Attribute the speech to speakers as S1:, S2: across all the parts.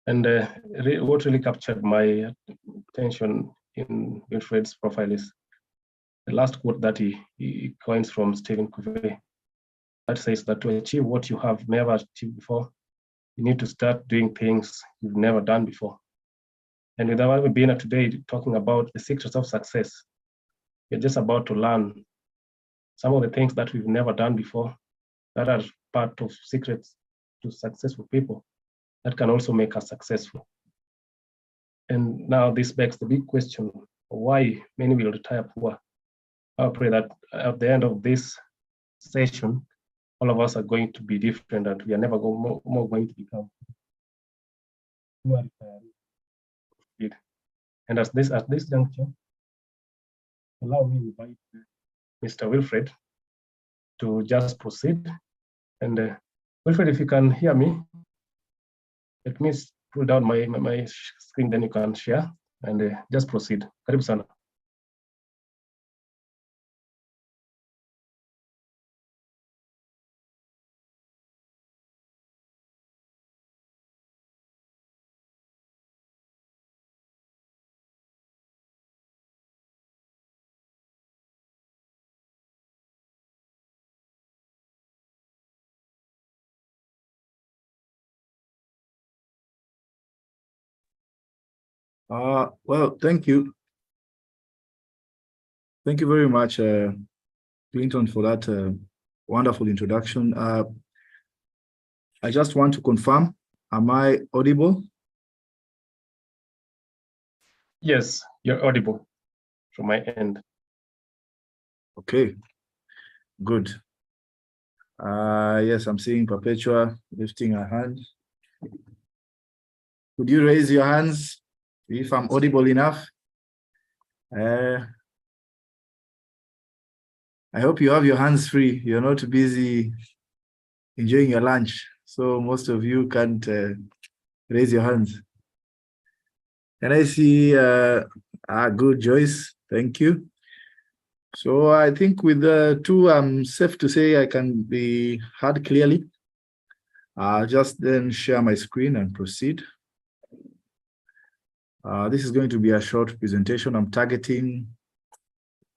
S1: And what really captured my attention in Wilfred's profile is the last quote that he coins from Stephen Covey that says that to achieve what you have never achieved before, you need to start doing things you've never done before. And with our webinar today talking about the secrets of success, we're just about to learn some of the things that we've never done before that are part of secrets to successful people that can also make us successful. And now this begs the big question, why many will retire poor? I pray that at the end of this session, all of us are going to be different and we are never more going to become poor. And at this juncture, allow me to invite Mr. Wilfred to just proceed. And Wilfred, if you can hear me, let me pull down my screen, then you can share and just proceed. Karibu sana.
S2: Well, thank you. Thank you very much, Clinton, for that wonderful introduction. I just want to confirm, am I audible?
S1: Yes, you're audible from my end.
S2: Okay, good. Yes, I'm seeing Perpetua lifting her hand. Could you raise your hands if I'm audible enough? I hope you have your hands free. You're not busy enjoying your lunch. So most of you can't raise your hands. Can I see good, Joyce? Thank you. So I think with the two, I'm safe to say I can be heard clearly. I'll just then share my screen and proceed. This is going to be a short presentation. I'm targeting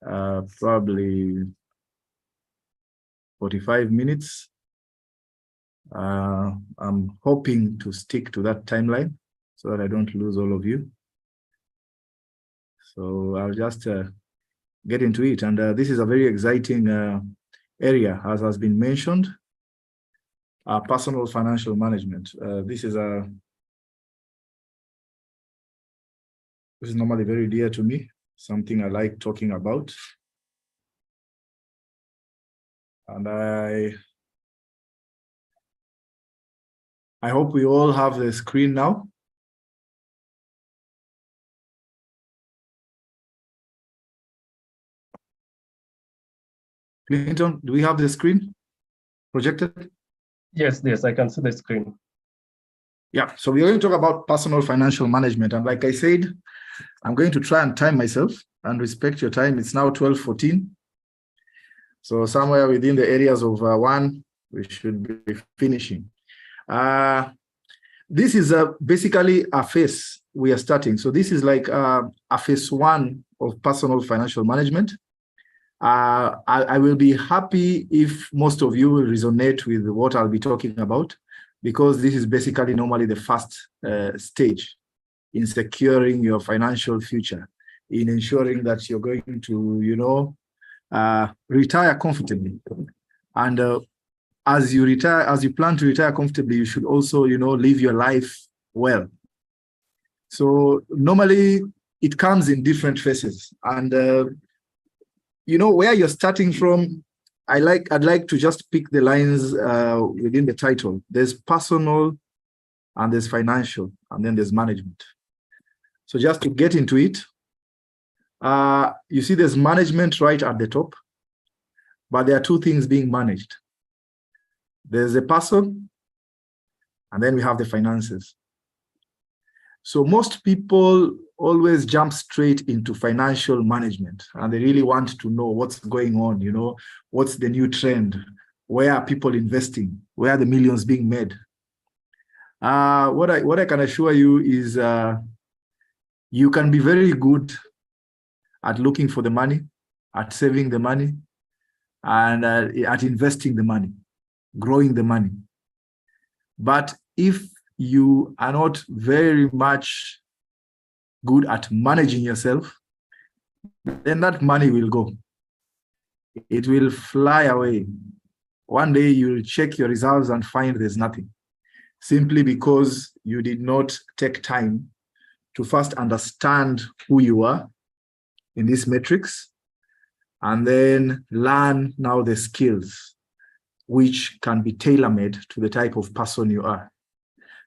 S2: probably 45 minutes. I'm hoping to stick to that timeline so that I don't lose all of you. So I'll just get into it. And this is a very exciting area, as has been mentioned, personal financial management. This is normally very dear to me, something I like talking about. And I hope we all have the screen now. Clinton, do we have the screen projected?
S1: Yes, I can see the screen.
S2: Yeah, so we're going to talk about personal financial management. And like I said, I'm going to try and time myself and respect your time. It's now 12:14. So somewhere within the areas of 1, we should be finishing. This is basically a phase we are starting. So this is like a phase 1 of personal financial management. I will be happy if most of you will resonate with what I'll be talking about, because this is basically normally the first stage in securing your financial future, in ensuring that you're going to, retire comfortably. And as you plan to retire comfortably, you should also, live your life well. So normally it comes in different phases. And where you're starting from, I'd like to just pick the lines within the title. There's personal, and there's financial, and then there's management. So just to get into it, you see there's management right at the top, but there are two things being managed. There's the person, and then we have the finances. So most people always jump straight into financial management, and they really want to know what's going on, what's the new trend, where are people investing, where are the millions being made. What I can assure you is you can be very good at looking for the money, at saving the money, and at investing the money, growing the money. But if you are not very much good at managing yourself, then that money will go. It will fly away. One day you'll check your reserves and find there's nothing, simply because you did not take time to first understand who you are in this matrix, and then learn now the skills which can be tailor-made to the type of person you are.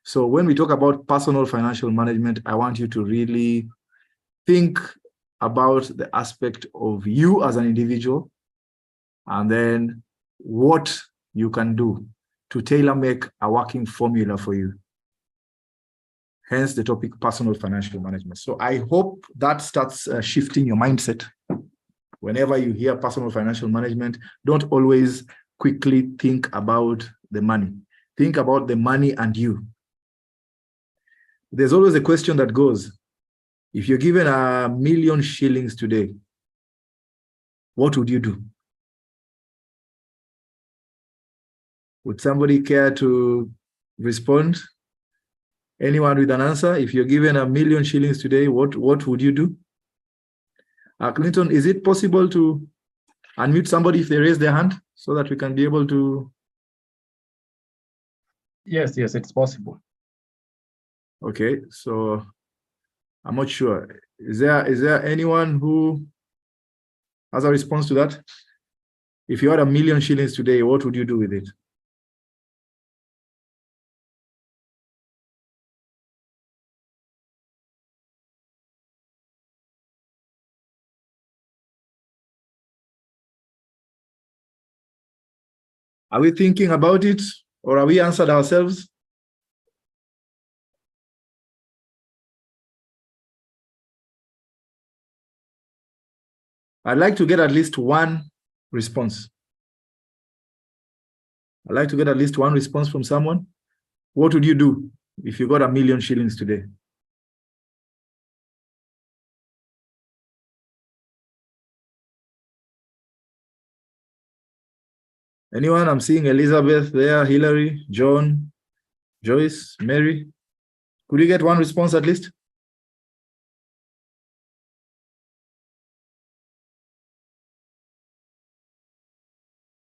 S2: So when we talk about personal financial management, I want you to really think about the aspect of you as an individual, and then what you can do to tailor-make a working formula for you. Hence the topic, personal financial management. So I hope that starts shifting your mindset. Whenever you hear personal financial management, don't always quickly think about the money. Think about the money and you. There's always a question that goes, if you're given 1 million shillings today, what would you do? Would somebody care to respond? Anyone with an answer? If you're given 1 million shillings today, what would you do? Clinton, is it possible to unmute somebody if they raise their hand so that we can be able to?
S1: Yes, it's possible.
S2: Okay, so I'm not sure. Is there anyone who has a response to that? If you had 1 million shillings today, what would you do with it? Are we thinking about it, or are we answered ourselves? I'd like to get at least one response. I'd like to get at least one response from someone. What would you do if you got 1 million shillings today? Anyone? I'm seeing Elizabeth there, Hillary, John, Joyce, Mary. Could you get one response at least?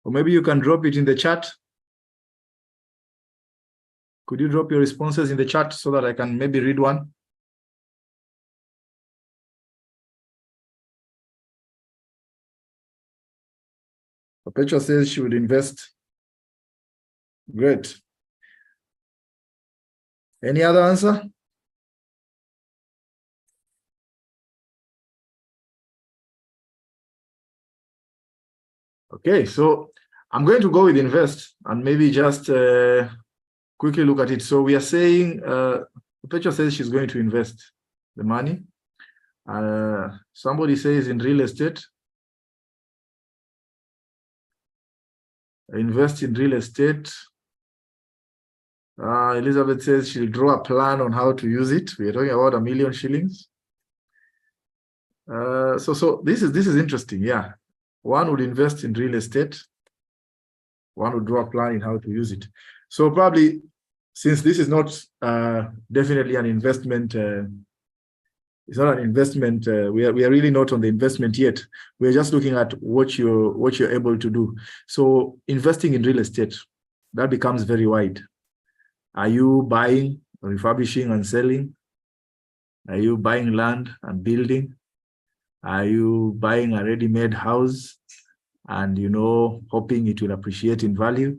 S2: Or maybe you can drop it in the chat. Could you drop your responses in the chat so that I can maybe read one? Perpetua says she would invest. Great. Any other answer? Okay, so I'm going to go with invest and maybe just quickly look at it. So we are saying, Perpetua says she's going to invest the money. Somebody says in real estate. Invest in real estate. Elizabeth says she'll draw a plan on how to use it. We're talking about 1 million shillings. So this is interesting. Yeah, one would invest in real estate. One would draw a plan in how to use it. So probably, since this is not definitely an investment, it's not an investment. We are really not on the investment yet. We're just looking at what you're able to do. So investing in real estate, that becomes very wide. Are you buying, refurbishing, and selling? Are you buying land and building? Are you buying a ready-made house and hoping it will appreciate in value?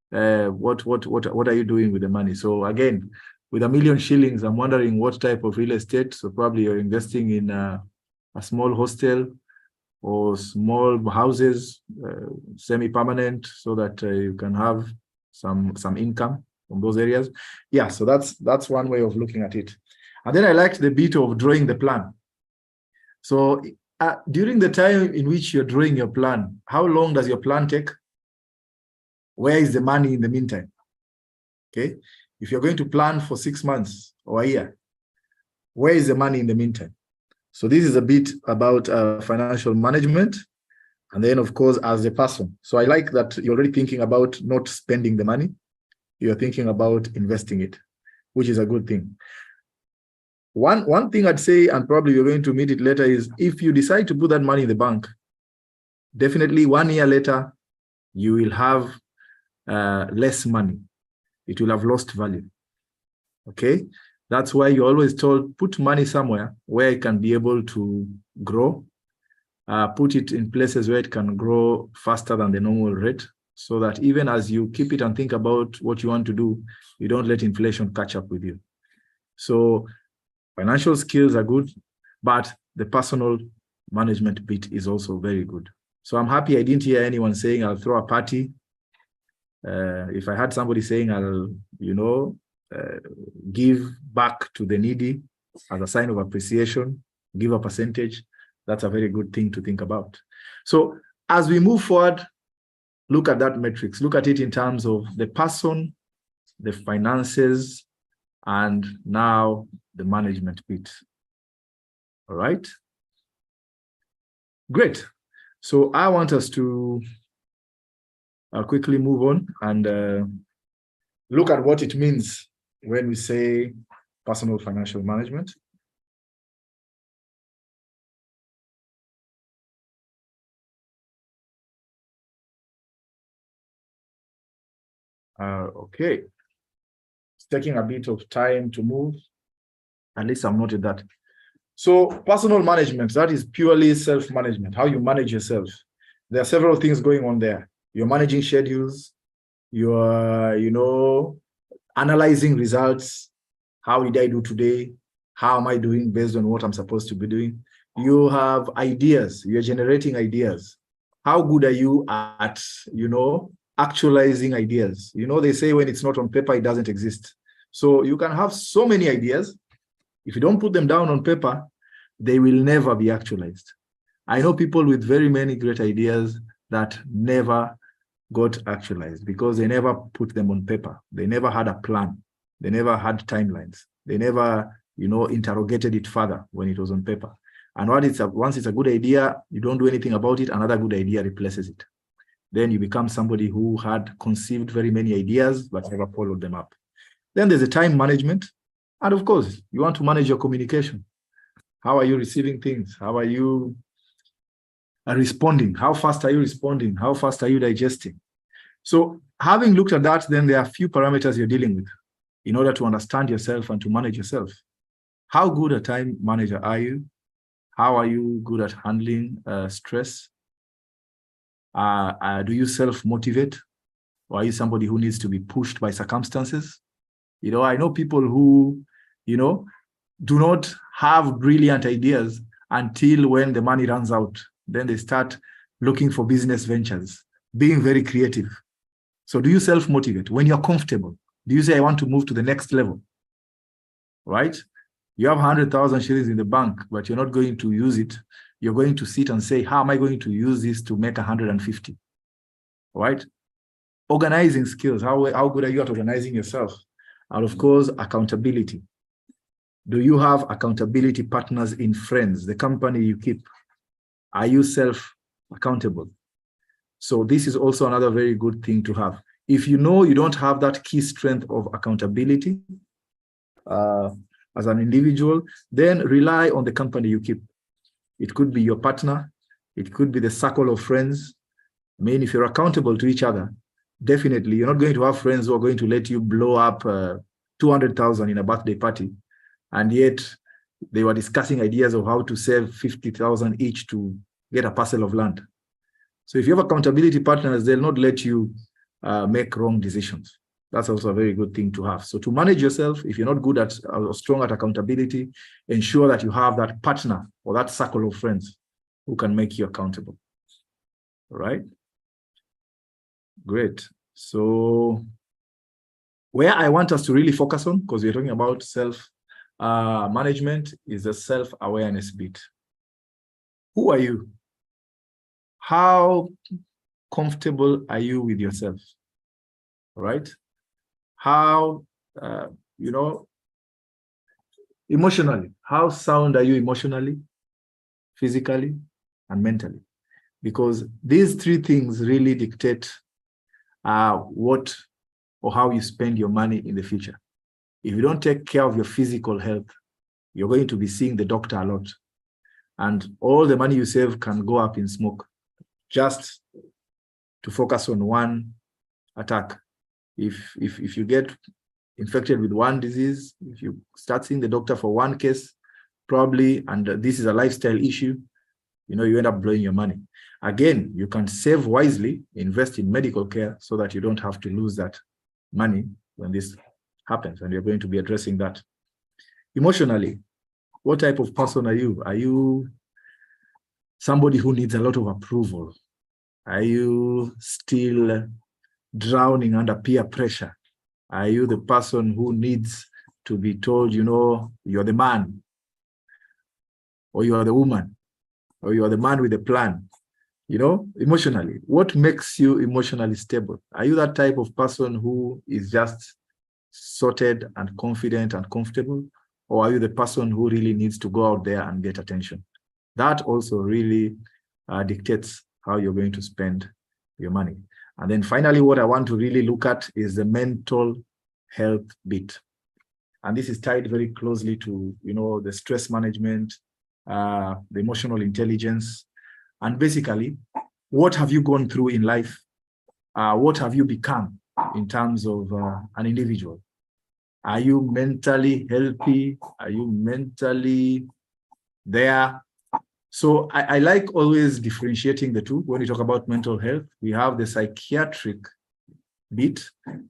S2: What are you doing with the money? So again, with 1 million shillings, I'm wondering what type of real estate. So probably you're investing in a small hostel or small houses, semi-permanent, so that you can have some income from those areas. Yeah, so that's one way of looking at it. And then I liked the bit of drawing the plan. So during the time in which you're drawing your plan, how long does your plan take? Where is the money in the meantime? Okay. If you're going to plan for 6 months or a year, where is the money in the meantime? So this is a bit about financial management. And then, of course, as a person. So I like that you're already thinking about not spending the money. You're thinking about investing it, which is a good thing. One thing I'd say, and probably you're going to meet it later, is if you decide to put that money in the bank, definitely 1 year later, you will have less money. It will have lost value. Okay? That's why you're always told, put money somewhere where it can be able to grow. Put it in places where it can grow faster than the normal rate, so that even as you keep it and think about what you want to do, you don't let inflation catch up with you. So financial skills are good, but the personal management bit is also very good. So I'm happy I didn't hear anyone saying, I'll throw a party. If I had somebody saying, I'll, give back to the needy as a sign of appreciation, give a percentage, that's a very good thing to think about. So as we move forward, look at that matrix, look at it in terms of the person, the finances, and now the management bit. All right. Great. So I want us to quickly move on and look at what it means when we say personal financial management. Okay. It's taking a bit of time to move. At least I'm noted that. So personal management, that is purely self-management, how you manage yourself. There are several things going on there. You're managing schedules. You're, analyzing results. How did I do today? How am I doing based on what I'm supposed to be doing? You have ideas. You're generating ideas. How good are you at, actualizing ideas? They say when it's not on paper, it doesn't exist. So you can have so many ideas. If you don't put them down on paper, they will never be actualized. I know people with very many great ideas that never got actualized because they never put them on paper. They never had a plan. They never had timelines. They never, interrogated it further when it was on paper. And once it's a good idea, you don't do anything about it, another good idea replaces it. Then you become somebody who had conceived very many ideas, but never followed them up. Then there's a time management. And of course, you want to manage your communication. How are you receiving things? How are you responding? How fast are you responding? How fast are you digesting? So having looked at that, then there are a few parameters you're dealing with in order to understand yourself and to manage yourself. How good a time manager are you? How are you good at handling stress? Do you self-motivate? Or are you somebody who needs to be pushed by circumstances? I know people who, do not have brilliant ideas until when the money runs out. Then they start looking for business ventures, being very creative. So do you self-motivate? When you're comfortable, do you say, I want to move to the next level? Right? You have 100,000 shillings in the bank, but you're not going to use it. You're going to sit and say, how am I going to use this to make 150? Right? Organizing skills. How good are you at organizing yourself? And of course, accountability. Do you have accountability partners in Friends, the company you keep? Are you self-accountable? So this is also another very good thing to have. If you know you don't have that key strength of accountability as an individual, then rely on the company you keep. It could be your partner. It could be the circle of friends. I mean, if you're accountable to each other, definitely you're not going to have friends who are going to let you blow up 200,000 in a birthday party, and yet they were discussing ideas of how to save 50,000 each to get a parcel of land. So if you have accountability partners, they'll not let you make wrong decisions. That's also a very good thing to have. So to manage yourself, if you're not good at or strong at accountability, ensure that you have that partner or that circle of friends who can make you accountable. All right? Great. So where I want us to really focus on, because we're talking about self-management, is the self-awareness bit. Who are you? How comfortable are you with yourself? All right? How you know, emotionally, how sound are you emotionally, physically, and mentally? Because these three things really dictate what or how you spend your money in the future. If you don't take care of your physical health, you're going to be seeing the doctor a lot. And all the money you save can go up in smoke just to focus on one attack. If you get infected with one disease, if you start seeing the doctor for one case, probably, and this is a lifestyle issue, you end up blowing your money. Again, you can save wisely, invest in medical care so that you don't have to lose that money when this happens, and you're going to be addressing that. Emotionally, what type of person are you? Are you somebody who needs a lot of approval? Are you still drowning under peer pressure? Are you the person who needs to be told, you're the man, or you are the woman, or you are the man with a plan? Emotionally, what makes you emotionally stable? Are you that type of person who is just sorted and confident and comfortable? Or are you the person who really needs to go out there and get attention? That also really dictates how you're going to spend your money. And then finally, what I want to really look at is the mental health bit. And this is tied very closely to, the stress management, the emotional intelligence, and basically, what have you gone through in life? What have you become in terms of an individual? Are you mentally healthy? Are you mentally there? So I like always differentiating the two. When we talk about mental health, we have the psychiatric bit,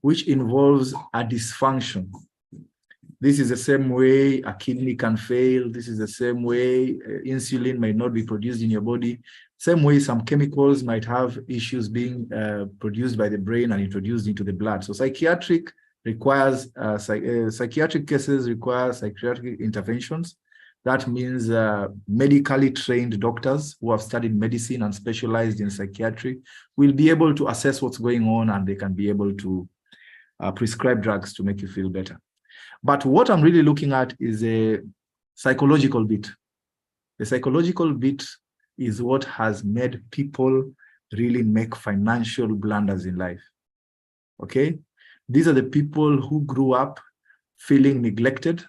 S2: which involves a dysfunction. This is the same way a kidney can fail. This is the same way insulin might not be produced in your body. Same way some chemicals might have issues being produced by the brain and introduced into the blood. So psychiatric cases require psychiatric interventions. That means medically trained doctors who have studied medicine and specialized in psychiatry will be able to assess what's going on, and they can be able to prescribe drugs to make you feel better. But what I'm really looking at is a psychological bit. The psychological bit is what has made people really make financial blunders in life. Okay? These are the people who grew up feeling neglected,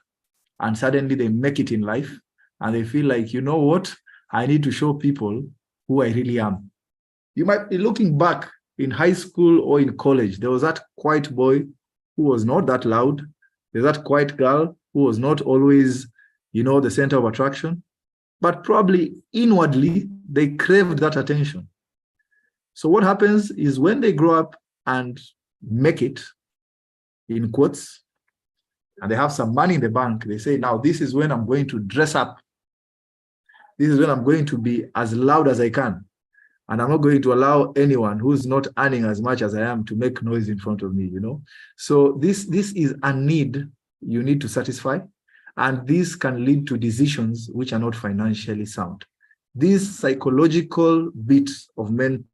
S2: and suddenly they make it in life, and they feel like, you know what? I need to show people who I really am. You might be looking back in high school or in college. There was that quiet boy who was not that loud. There's that quiet girl who was not always, the center of attraction, but probably inwardly, they craved that attention. So what happens is when they grow up and make it, in quotes, and they have some money in the bank, they say, now this is when I'm going to dress up. This is when I'm going to be as loud as I can. And I'm not going to allow anyone who's not earning as much as I am to make noise in front of me, So this is a need you need to satisfy. And this can lead to decisions which are not financially sound. This psychological bit of men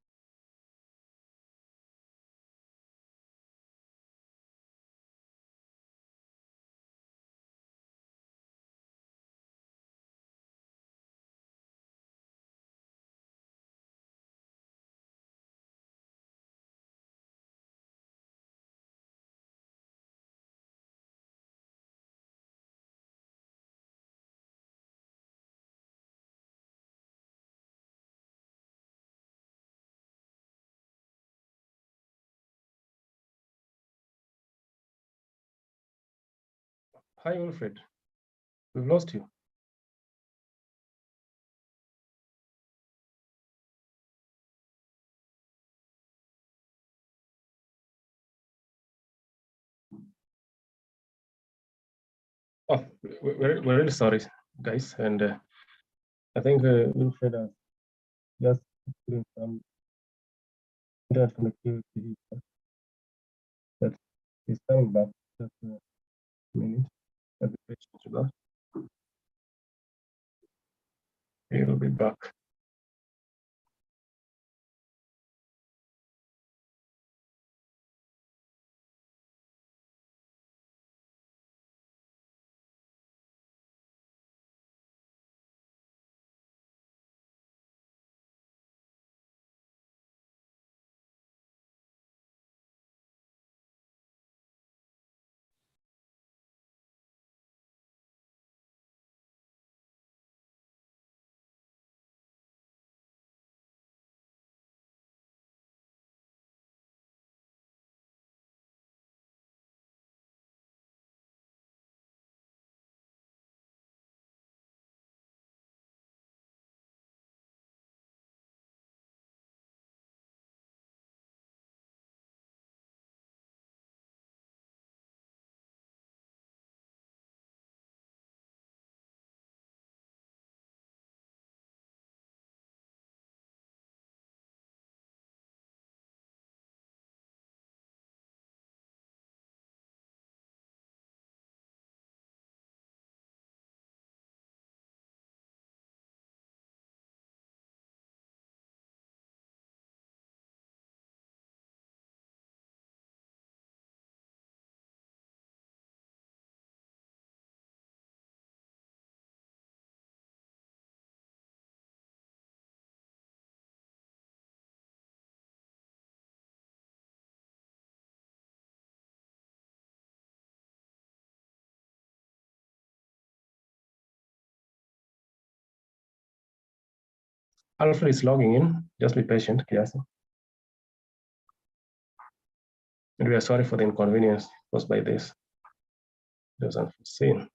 S1: Hi, Wilfred. We've lost you. Oh, we're really sorry, guys. And I think Wilfred has just doing some internet connectivity, but he's coming back. Just a minute. I'll be patient to that. He will be back. Alfred is logging in. Just be patient, Kiasi. And we are sorry for the inconvenience caused by this. It was unforeseen.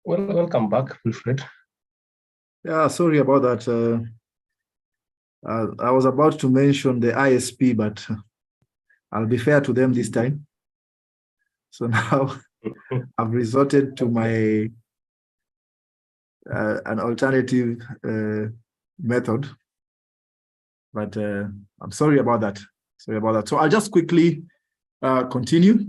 S1: Well, welcome back, Wilfred.
S2: Yeah, sorry about that. I was about to mention the ISP, but I'll be fair to them this time. So now I've resorted to my an alternative method, but I'm sorry about that. Sorry about that. So I'll just quickly continue.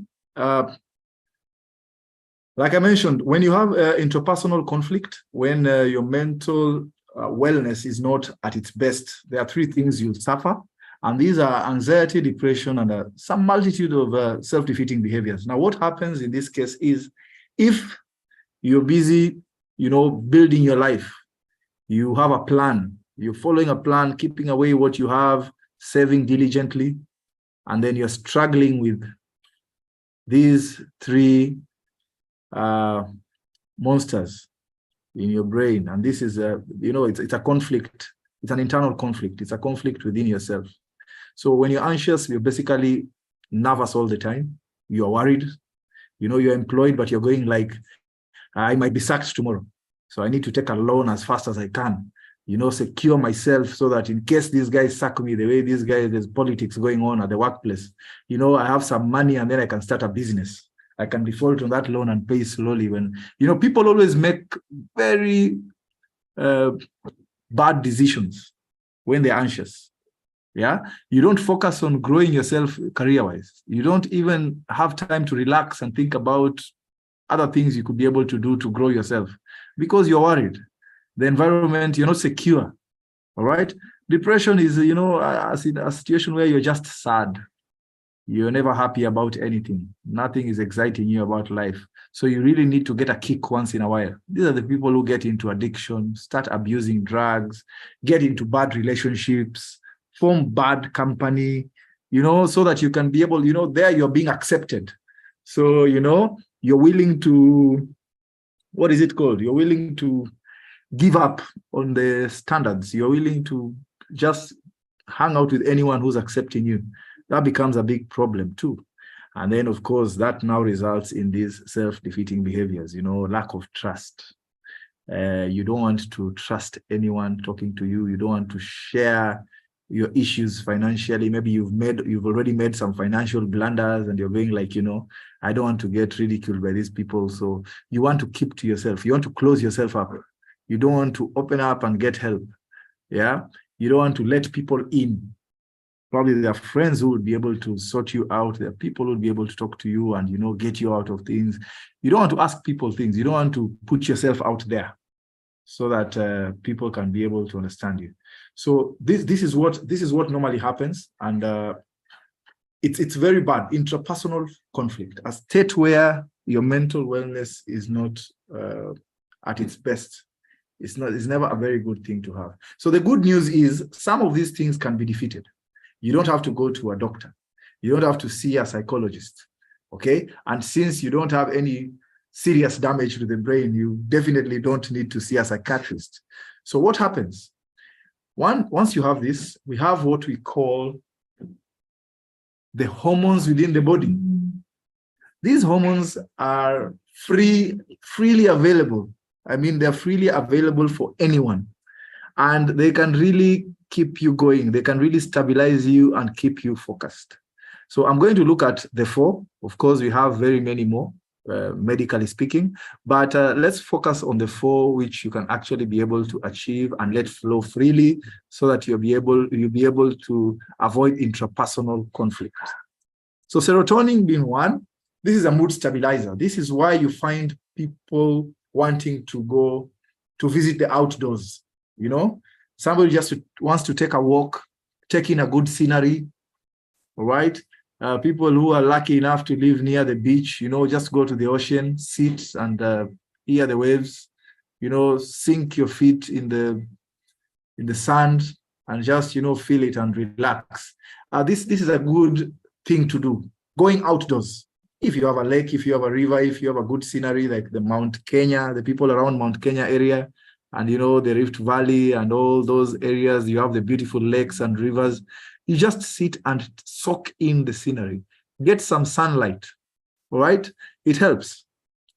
S2: Like I mentioned, when you have interpersonal conflict, when your mental wellness is not at its best, there are three things you'll suffer. And these are anxiety, depression, and some multitude of self-defeating behaviors. Now, what happens in this case is if you're busy, building your life, you have a plan, you're following a plan, keeping away what you have, saving diligently, and then you're struggling with these three monsters in your brain. And this is it's a conflict. It's an internal conflict. It's a conflict within yourself. So when you're anxious, you're basically nervous all the time. You're worried. You're employed, but you're going like, I might be sacked tomorrow. So I need to take a loan as fast as I can, secure myself so that in case these guys sack me, the way these guys, there's politics going on at the workplace, I have some money and then I can start a business. I can default on that loan and pay slowly. When, people always make very bad decisions when they're anxious. Yeah, you don't focus on growing yourself career-wise. You don't even have time to relax and think about other things you could be able to do to grow yourself because you're worried. The environment, you're not secure. All right. Depression is, a situation where you're just sad. You're never happy about anything. Nothing is exciting you about life. So you really need to get a kick once in a while. These are the people who get into addiction, start abusing drugs, get into bad relationships, form bad company, so that you can be able, there you're being accepted. So, you're willing to, what is it called? You're willing to give up on the standards. You're willing to just hang out with anyone who's accepting you. That becomes a big problem too. And then, of course, that now results in these self-defeating behaviors, lack of trust. You don't want to trust anyone talking to you. You don't want to share your issues financially. Maybe you've already made some financial blunders and you're going like, I don't want to get ridiculed by these people. So you want to keep to yourself. You want to close yourself up. You don't want to open up and get help. Yeah. You don't want to let people in. Probably there are friends who will be able to sort you out. There are people who will be able to talk to you and, get you out of things. You don't want to ask people things. You don't want to put yourself out there so that people can be able to understand you. So this is what normally happens, and it's very bad. Intrapersonal conflict, a state where your mental wellness is not at its best. It's never a very good thing to have. So the good news is some of these things can be defeated. You don't have to go to a doctor. You don't have to see a psychologist. Okay, and since you don't have any serious damage to the brain, you definitely don't need to see a psychiatrist. So what happens? Once you have this, we have what we call the hormones within the body. These hormones are freely available. I mean, they're freely available for anyone. And they can really keep you going. They can really stabilize you and keep you focused. So I'm going to look at the 4. Of course, we have very many more, medically speaking, but let's focus on the 4 which you can actually be able to achieve and let flow freely so that you'll be able to avoid intrapersonal conflict. So serotonin being one, this is a mood stabilizer. This is why you find people wanting to go to visit the outdoors. Somebody just wants to take a walk, take in a good scenery, all right? People who are lucky enough to live near the beach, just go to the ocean, sit and hear the waves, sink your feet in the sand and just, feel it and relax. This is a good thing to do, going outdoors. If you have a lake, if you have a river, if you have a good scenery like the Mount Kenya, the people around Mount Kenya area, and the Rift Valley and all those areas, you have the beautiful lakes and rivers. You just sit and soak in the scenery. Get some sunlight, all right? It helps.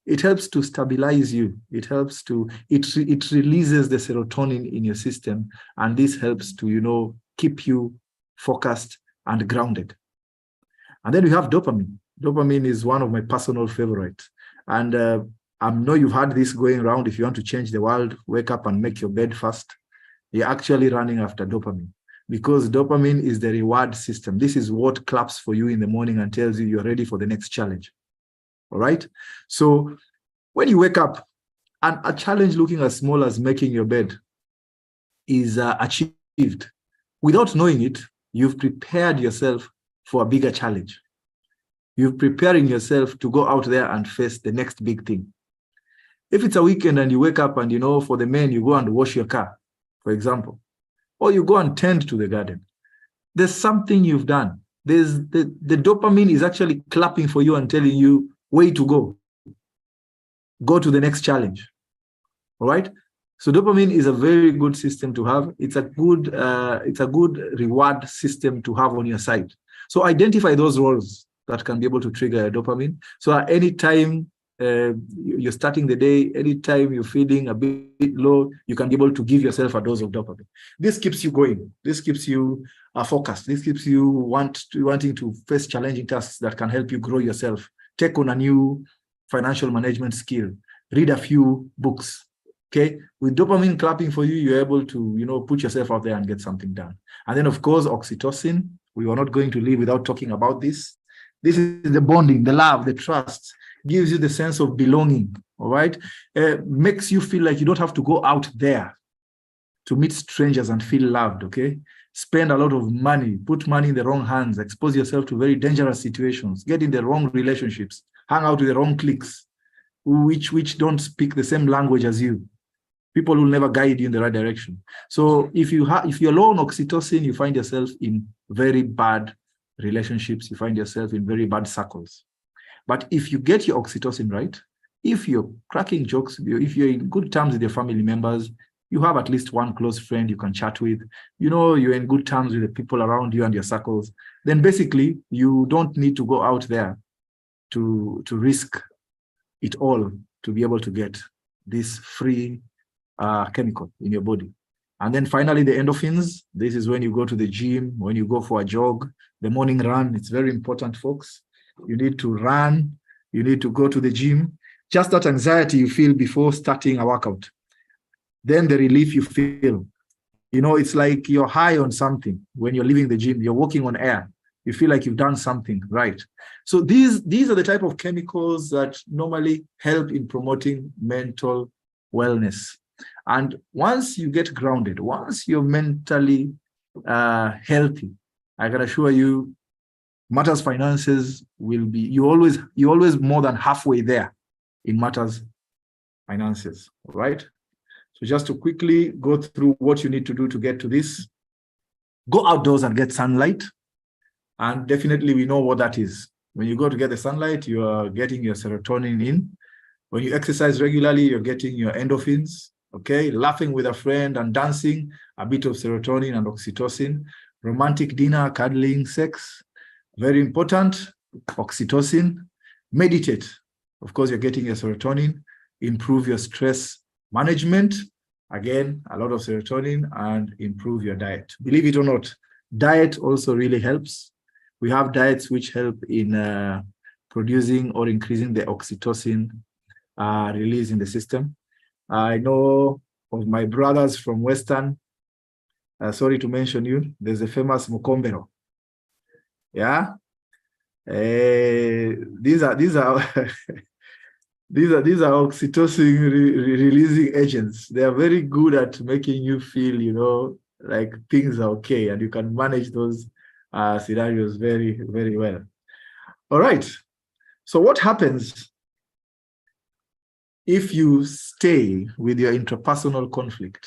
S2: It helps to stabilize you. It helps to, it releases the serotonin in your system, and this helps to, keep you focused and grounded. And then we have dopamine. Dopamine is one of my personal favorites. And I know you've had this going around. If you want to change the world, wake up and make your bed first. You're actually running after dopamine because dopamine is the reward system. This is what claps for you in the morning and tells you you're ready for the next challenge. All right. So when you wake up, and a challenge looking as small as making your bed is achieved. Without knowing it, you've prepared yourself for a bigger challenge. You're preparing yourself to go out there and face the next big thing. If it's a weekend and you wake up and, for the men, you go and wash your car, for example, or you go and tend to the garden, there's something you've done. The dopamine is actually clapping for you and telling you, way to go. Go to the next challenge. All right? So dopamine is a very good system to have. It's a good reward system to have on your side. So identify those roles that can be able to trigger dopamine. So at any time you're starting the day, anytime you're feeling a bit low, you can be able to give yourself a dose of dopamine. This keeps you going. This keeps you focused. This keeps you wanting to face challenging tasks that can help you grow yourself. Take on a new financial management skill. Read a few books. Okay, with dopamine clapping for you, you're able to put yourself out there and get something done. And then, of course, oxytocin. We are not going to leave without talking about this. This is the bonding, the love, the trust. Gives you the sense of belonging, all right? Makes you feel like you don't have to go out there to meet strangers and feel loved, okay? spend a lot of money, put money in the wrong hands, expose yourself to very dangerous situations, get in the wrong relationships, hang out with the wrong cliques, which don't speak the same language as you. People will never guide you in the right direction. So if you're low on oxytocin, you find yourself in very bad relationships, you find yourself in very bad circles. But if you get your oxytocin right, if you're cracking jokes, if you're in good terms with your family members, you have at least one close friend you can chat with, you're in good terms with the people around you and your circles, then basically you don't need to go out there to risk it all to be able to get this free chemical in your body. And then finally, the endorphins. This is when you go to the gym, when you go for a jog, the morning run. It's very important, folks. You need to run. You need to go to the gym. Just that anxiety you feel before starting a workout. Then the relief you feel. It's like you're high on something. When you're leaving the gym, you're walking on air. You feel like you've done something right. So these are the type of chemicals that normally help in promoting mental wellness. And once you get grounded, once you're mentally healthy, I can assure you, Matters Finances will be, you're always more than halfway there in Matters Finances, all right? So just to quickly go through what you need to do to get to this, go outdoors and get sunlight. And definitely we know what that is. When you go to get the sunlight, you are getting your serotonin in. When you exercise regularly, you're getting your endorphins, okay? Laughing with a friend and dancing, a bit of serotonin and oxytocin. Romantic dinner, cuddling, sex, very important, oxytocin. Meditate, of course, you're getting your serotonin. Improve your stress management, again, a lot of serotonin, and improve your diet. Believe it or not, diet also really helps. We have diets which help in producing or increasing the oxytocin release in the system. I know of my brothers from Western, sorry to mention you, there's a famous Mukombero. Yeah, these are these are oxytocin releasing agents. They are very good at making you feel, like things are okay, and you can manage those scenarios very, very well. All right. So what happens if you stay with your interpersonal conflict?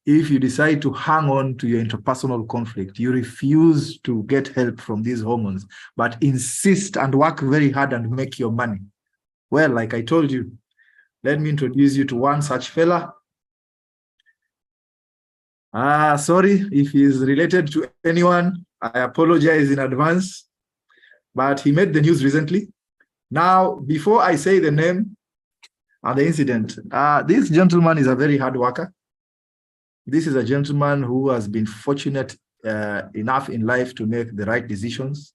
S2: If you decide to hang on to your interpersonal conflict, you refuse to get help from these hormones, but insist and work very hard and make your money. Well, like I told you, let me introduce you to one such fella. Sorry if he's related to anyone. I apologize in advance, but he made the news recently. Now, before I say the name and the incident, this gentleman is a very hard worker. This is a gentleman who has been fortunate enough in life to make the right decisions,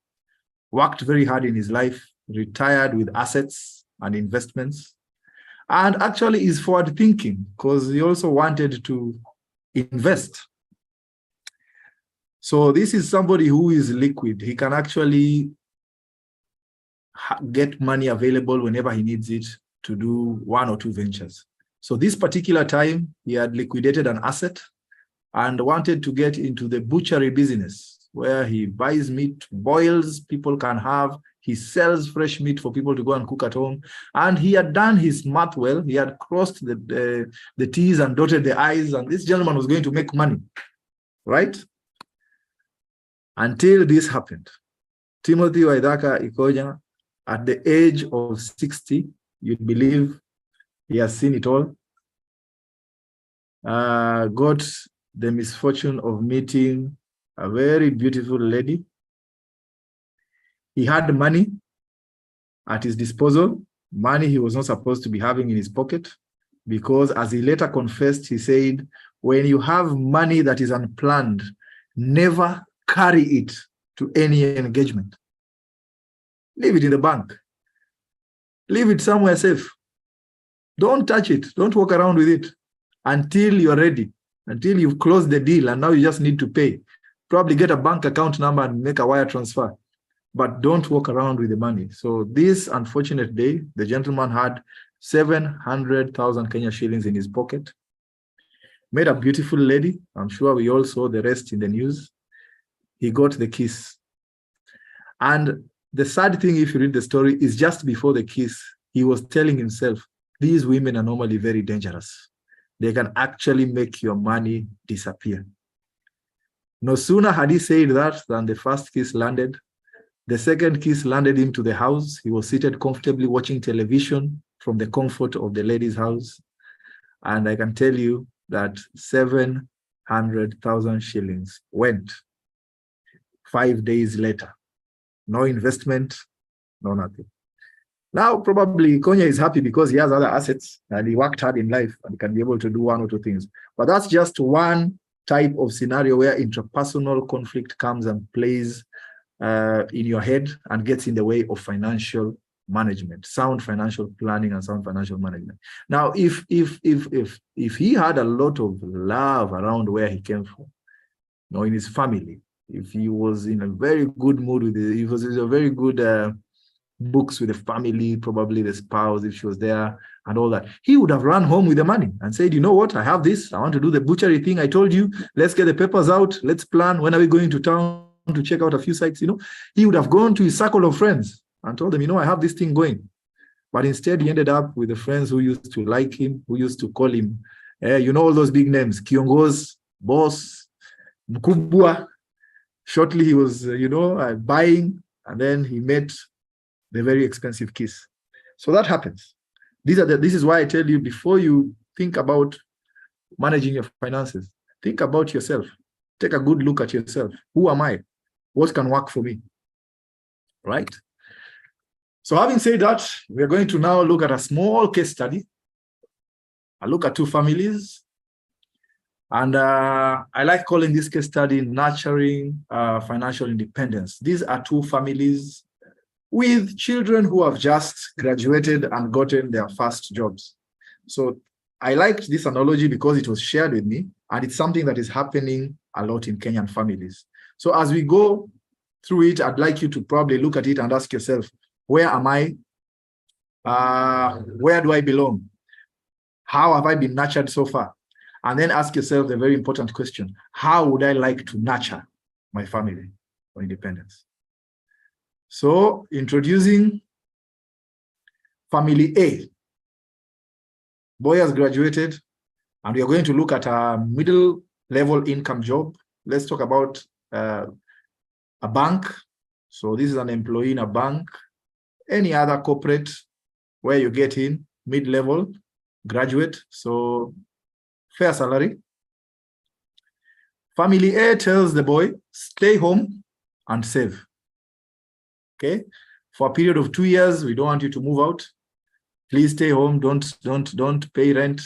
S2: worked very hard in his life, retired with assets and investments, and actually is forward thinking because he also wanted to invest. So this is somebody who is liquid. He can actually get money available whenever he needs it to do one or two ventures. So this particular time, he had liquidated an asset and wanted to get into the butchery business where he buys meat, boils, people can have, he sells fresh meat for people to go and cook at home. And he had done his math well. He had crossed the T's and dotted the I's, and this gentleman was going to make money, right? Until this happened. Timothy Waithaka Ikonya, at the age of 60, you'd believe he has seen it all, got the misfortune of meeting a very beautiful lady. He had money at his disposal, money he was not supposed to be having in his pocket, because as he later confessed, he said, when you have money that is unplanned, never carry it to any engagement. Leave it in the bank. Leave it somewhere safe. Don't touch it. Don't walk around with it until you're ready, until you've closed the deal and now you just need to pay. Probably get a bank account number and make a wire transfer, but don't walk around with the money. So this unfortunate day, the gentleman had 700,000 Kenya shillings in his pocket, met a beautiful lady. I'm sure we all saw the rest in the news. he got the kiss. And the sad thing, if you read the story, is just before the kiss, he was telling himself, these women are normally very dangerous. They can actually make your money disappear. No sooner had he said that than the first kiss landed. The second kiss landed him to the house. He was seated comfortably watching television from the comfort of the lady's house. And I can tell you that 700,000 shillings went 5 days later. No investment, no nothing. Now, probably Konya is happy because he has other assets and he worked hard in life and can be able to do one or two things. But that's just one type of scenario where interpersonal conflict comes and plays in your head and gets in the way of financial management, sound financial planning and sound financial management. Now, if he had a lot of love around where he came from, you know, in his family, if he was in a very good mood with it, he was in a very good books with the family, probably the spouse, if she was there and all that, he would have run home with the money and said, you know what, I have this, I want to do the butchery thing I told you, let's get the papers out, let's plan, when are we going to town to check out a few sites, you know. He would have gone to his circle of friends and told them, you know, I have this thing going. But instead, he ended up with the friends who used to like him, who used to call him, you know, all those big names, Kiongoz, Boss, Mkubwa. Shortly, he was, buying, and then he met the very expensive kiss. So that happens. This is why I tell you, before you think about managing your finances, think about yourself. Take a good look at yourself. Who am I? What can work for me? Right? So having said that, we are going to now look at a small case study. I look at two families. And I like calling this case study Nurturing Financial Independence. These are two families with children who have just graduated and gotten their first jobs. So I liked this analogy because it was shared with me, and it's something that is happening a lot in Kenyan families. So as we go through it, I'd like you to probably look at it and ask yourself, where am I? Where do I belong? How have I been nurtured so far? And then ask yourself the very important question, how would I like to nurture my family for independence? So introducing family A. Boy has graduated, and we are going to look at a middle level income job. Let's talk about a bank. So this is an employee in a bank. Any other corporate where you get in, mid-level, graduate, so fair salary. Family A tells the boy, stay home and save. Okay, for a period of 2 years, we don't want you to move out. Please stay home. Don't pay rent.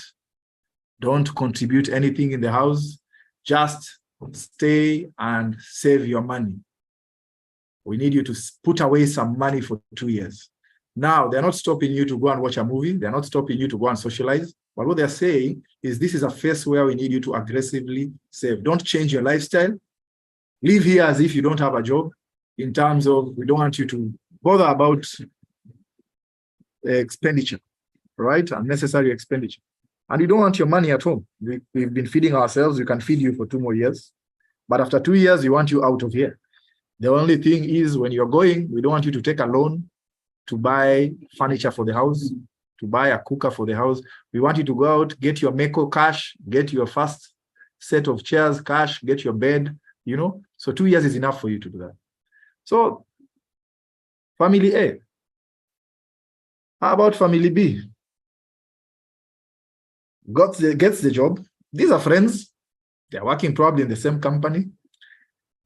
S2: Don't contribute anything in the house. Just stay and save your money. We need you to put away some money for 2 years. Now, they're not stopping you to go and watch a movie. They're not stopping you to go and socialize. But what they're saying is this is a phase where we need you to aggressively save. Don't change your lifestyle. Live here as if you don't have a job, in terms of we don't want you to bother about expenditure, right? Unnecessary expenditure. And you don't want your money at home. We've been feeding ourselves. We can feed you for 2 more years. But after 2 years, we want you out of here. The only thing is when you're going, we don't want you to take a loan to buy furniture for the house, to buy a cooker for the house. We want you to go out, get your Meko cash, get your first set of chairs cash, get your bed, you know. So 2 years is enough for you to do that. So family A. How about family B? Gets the job. These are friends. They're working probably in the same company.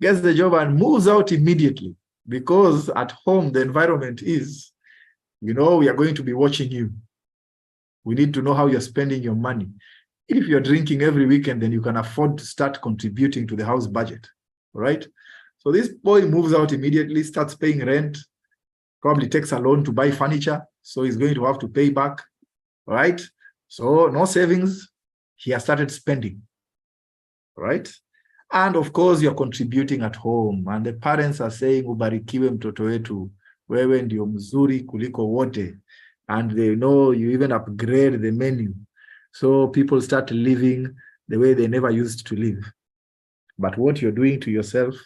S2: Gets the job and moves out immediately because at home the environment is, we are going to be watching you. We need to know how you're spending your money. If you're drinking every weekend, then you can afford to start contributing to the house budget, right? So this boy moves out immediately, starts paying rent, probably takes a loan to buy furniture, so he's going to have to pay back, right? So no savings, he has started spending, right? And of course, you're contributing at home, and the parents are saying, ubarikiwe mtoto wetu, wewe ndio mzuri kuliko wote, and they know you even upgrade the menu. So people start living the way they never used to live. But what you're doing to yourself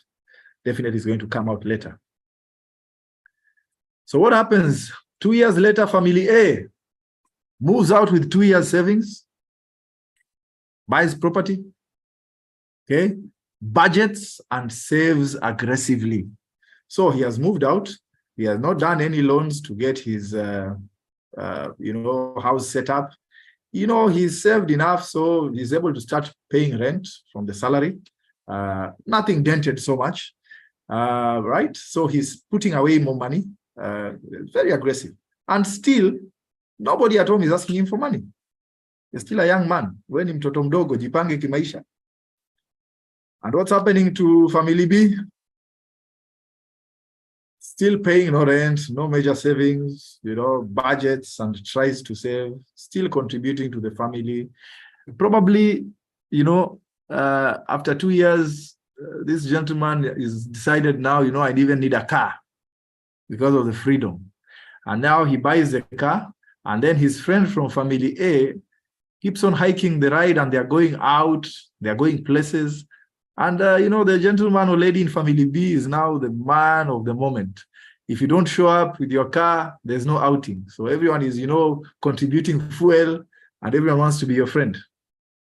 S2: definitely is going to come out later. So what happens? 2 years later, family A moves out with 2 years savings, buys property, okay, budgets and saves aggressively. So he has moved out. He has not done any loans to get his, house set up. He's saved enough, so he's able to start paying rent from the salary. Nothing dented so much, right? So he's putting away more money, very aggressive. And still, nobody at home is asking him for money. He's still a young man. When ni mtoto mdogo, jipange kimaisha. And what's happening to family B? Still paying no rent, no major savings, budgets, and tries to save, still contributing to the family. Probably, after 2 years, this gentleman is decided now, I even need a car because of the freedom. And now he buys the car, and then his friend from family A keeps on hiking the ride, and they're going out, they're going places. And, the gentleman or lady in family B is now the man of the moment. If you don't show up with your car, there's no outing. So everyone is, contributing fuel, and everyone wants to be your friend.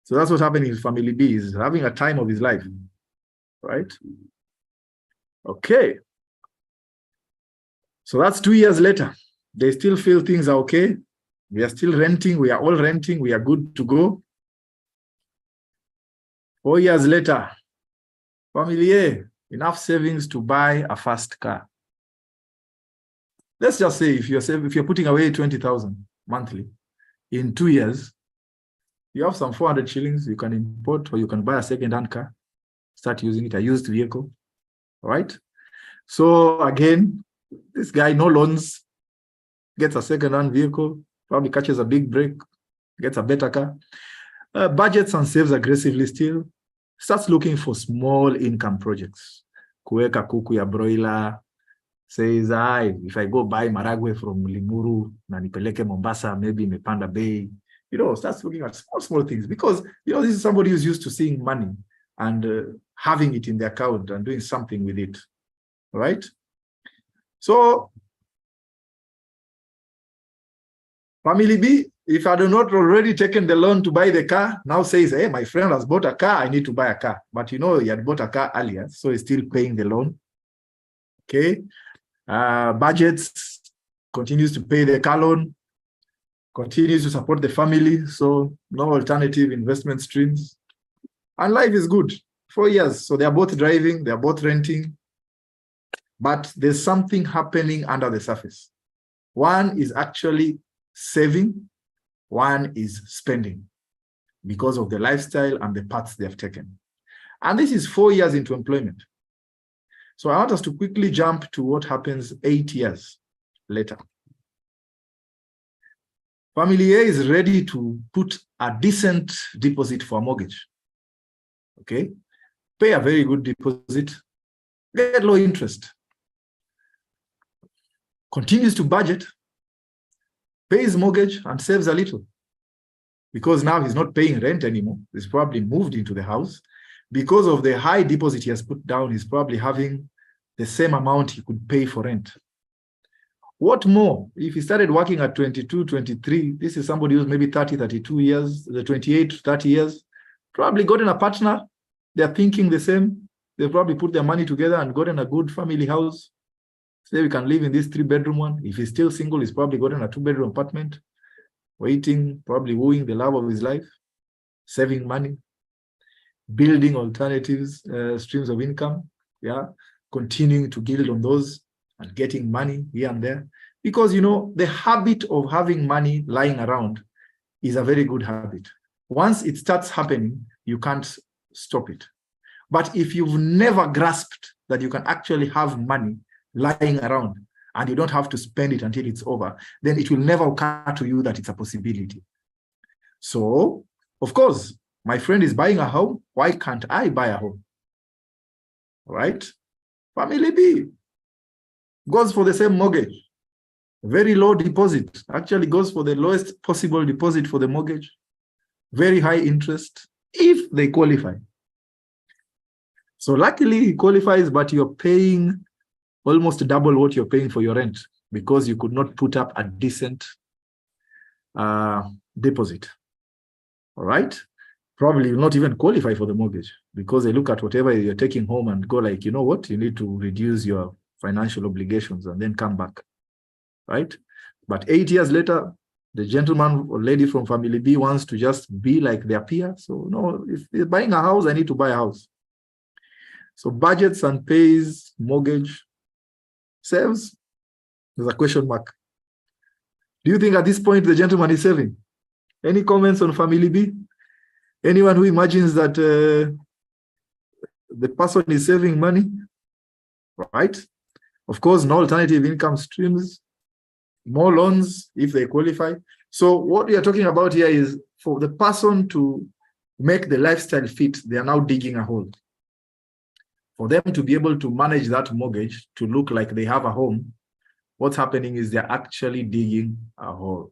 S2: So that's what's happening in family B. He's having a time of his life, right? Okay. So that's 2 years later. They still feel things are okay. We are still renting. We are all renting. We are good to go. 4 years later, family A, enough savings to buy a fast car. Let's just say if you're putting away 20,000 monthly, in 2 years, you have some 400 shillings you can import, or you can buy a second-hand car, start using it, a used vehicle, all right? So again, this guy, no loans, gets a second-hand vehicle, probably catches a big break, gets a better car, budgets and saves aggressively still, starts looking for small income projects. Kuweka kuku ya broiler, says, if I go buy maragwe from Limuru, na nipeleke Mombasa, maybe imepanda bei, starts looking at small things, because, this is somebody who's used to seeing money and having it in the account and doing something with it, right? So, family B, if I do not already taken the loan to buy the car, now says, hey, my friend has bought a car, I need to buy a car. But he had bought a car earlier, so he's still paying the loan. Okay. Budgets, continues to pay the car loan, continues to support the family, so no alternative investment streams. And life is good. 4 years, so they're both driving, they're both renting, but there's something happening under the surface. One is actually saving, one is spending because of the lifestyle and the paths they have taken. And this is 4 years into employment. So I want us to quickly jump to what happens 8 years later. Family A is ready to put a decent deposit for a mortgage. Okay? Pay a very good deposit, get low interest. Continues to budget, pays mortgage and saves a little. Because now he's not paying rent anymore. He's probably moved into the house. Because of the high deposit he has put down, he's probably having the same amount he could pay for rent. What more? If he started working at 22, 23, this is somebody who's maybe 30, 32 years, the 28, 30 years, probably gotten a partner. They're thinking the same. They probably put their money together and gotten a good family house. Say we can live in this 3-bedroom one. If he's still single, he's probably gotten a 2-bedroom apartment, waiting, probably wooing the love of his life, saving money, building alternatives, streams of income, continuing to build on those and getting money here and there. Because, the habit of having money lying around is a very good habit. Once it starts happening, you can't stop it. But if you've never grasped that you can actually have money lying around and you don't have to spend it until it's over, then it will never occur to you that it's a possibility. So, of course, my friend is buying a home. Why can't I buy a home? All right? Family B goes for the same mortgage. Very low deposit. Actually goes for the lowest possible deposit for the mortgage. Very high interest, if they qualify. So luckily he qualifies, but you're paying almost double what you're paying for your rent because you could not put up a decent deposit. All right. Probably will not even qualify for the mortgage because they look at whatever you're taking home and go like, you know what, you need to reduce your financial obligations and then come back. Right. But 8 years later, the gentleman or lady from family B wants to just be like their peer. So no, if they're buying a house, I need to buy a house. So budgets and pays, mortgage, saves, there's a question mark. Do you think at this point the gentleman is saving? Any comments on family B? Anyone who imagines that the person is saving money, right? Of course, no alternative income streams, more loans if they qualify. So what we are talking about here is for the person to make the lifestyle fit, they are now digging a hole. For them to be able to manage that mortgage to look like they have a home, what's happening is they're actually digging a hole.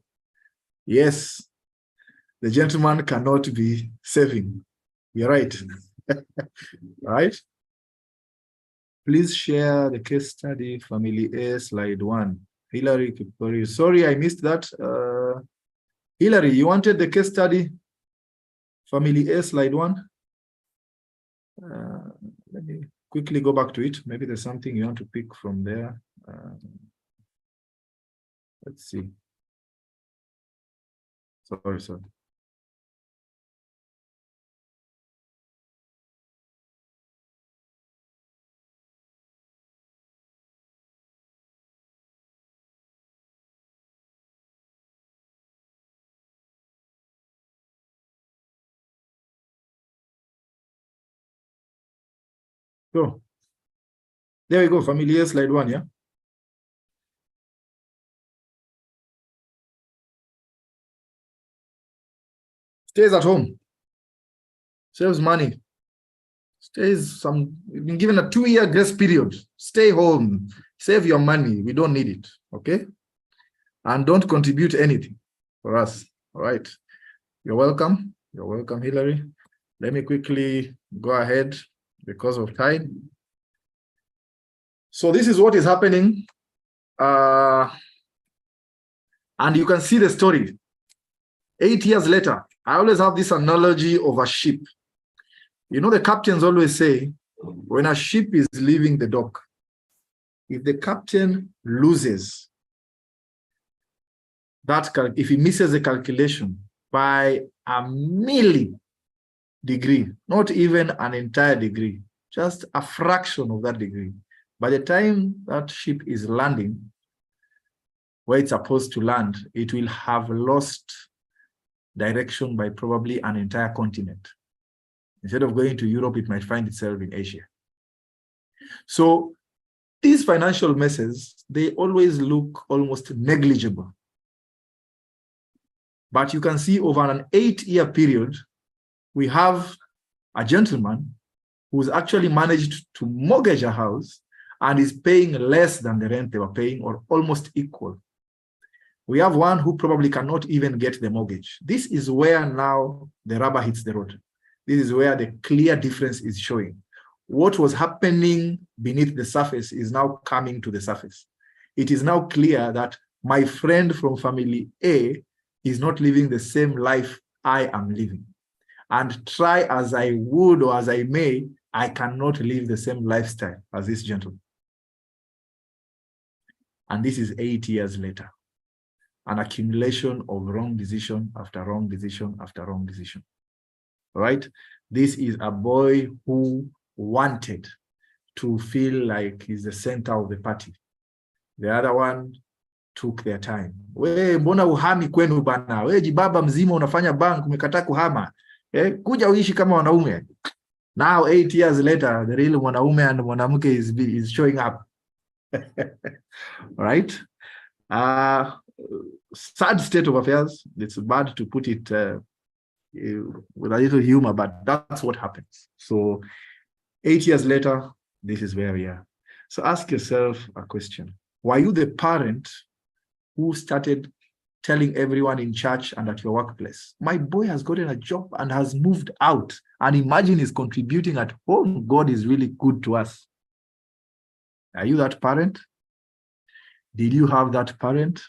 S2: Yes, the gentleman cannot be saving. You're right. Right? Please share the case study, Family A, slide 1. Hillary Kipori. Sorry, I missed that. Hillary, you wanted the case study, Family A, slide 1? Let me quickly go back to it. Maybe there's something you want to pick from there. Let's see. Sorry. So there we go, Family A, slide 1, yeah? Stays at home, saves money, stays you've been given a 2-year grace period. Stay home, save your money. We don't need it, okay? And don't contribute anything for us, all right? You're welcome. You're welcome, Hillary. Let me quickly go ahead because of time. So this is what is happening. And you can see the story. 8 years later, I always have this analogy of a ship. You know, the captains always say, when a ship is leaving the dock, if the captain loses that, if he misses the calculation by a milli degree, not even an entire degree, just a fraction of that degree, by the time that ship is landing where it's supposed to land, it will have lost direction by probably an entire continent. Instead of going to Europe, it might find itself in Asia. So these financial messes, they always look almost negligible. But you can see over an 8-year period, we have a gentleman who's actually managed to mortgage a house and is paying less than the rent they were paying, or almost equal. We have one who probably cannot even get the mortgage. This is where now the rubber hits the road. This is where the clear difference is showing. What was happening beneath the surface is now coming to the surface. It is now clear that my friend from family A is not living the same life I am living. And try as I would or as I may, I cannot live the same lifestyle as this gentleman. And this is 8 years later. An accumulation of wrong decision after wrong decision after wrong decision. Right? This is a boy who wanted to feel like he's the center of the party. The other one took their time. We mbona uhami kwenu bana? We jibaba mzima unafanya bank umekataa kuhama. Kuja uishi kama wanaume. Now 8 years later, the real mwanaume and mwanamke is showing up. Right? Sad state of affairs. It's bad to put it with a little humor, but that's what happens. So 8 years later, this is where we are. So ask yourself a question. Were you the parent who started telling everyone in church and at your workplace, my boy has gotten a job and has moved out, and imagine he's contributing at home. God is really good to us. Are you that parent? Did you have that parent?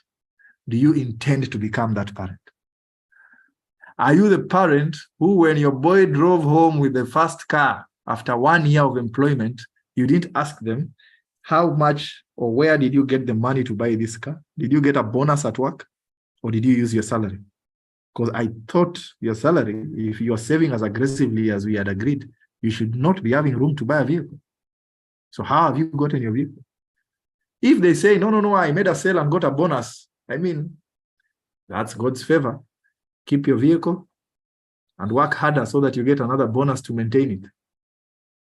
S2: Do you intend to become that parent? Are you the parent who, when your boy drove home with the first car after 1 year of employment, you didn't ask them, how much or where did you get the money to buy this car? Did you get a bonus at work, or did you use your salary? Because I thought your salary, if you are saving as aggressively as we had agreed, you should not be having room to buy a vehicle. So how have you gotten your vehicle? If they say, no, I made a sale and got a bonus, I mean, that's God's favor. Keep your vehicle and work harder so that you get another bonus to maintain it.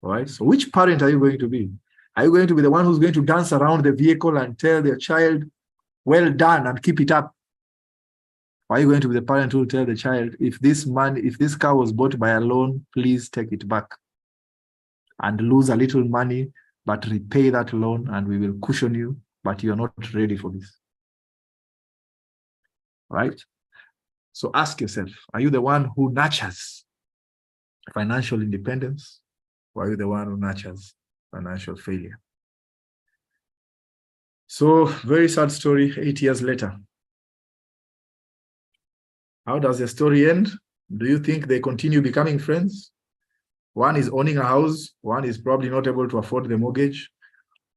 S2: All right. So which parent are you going to be? Are you going to be the one who's going to dance around the vehicle and tell their child, well done, and keep it up? Or are you going to be the parent who will tell the child, if this car was bought by a loan, please take it back and lose a little money, but repay that loan and we will cushion you, but you're not ready for this. Right? So ask yourself, are you the one who nurtures financial independence, or are you the one who nurtures financial failure? So, very sad story 8 years later. How does the story end? Do you think they continue becoming friends? One is owning a house, one is probably not able to afford the mortgage.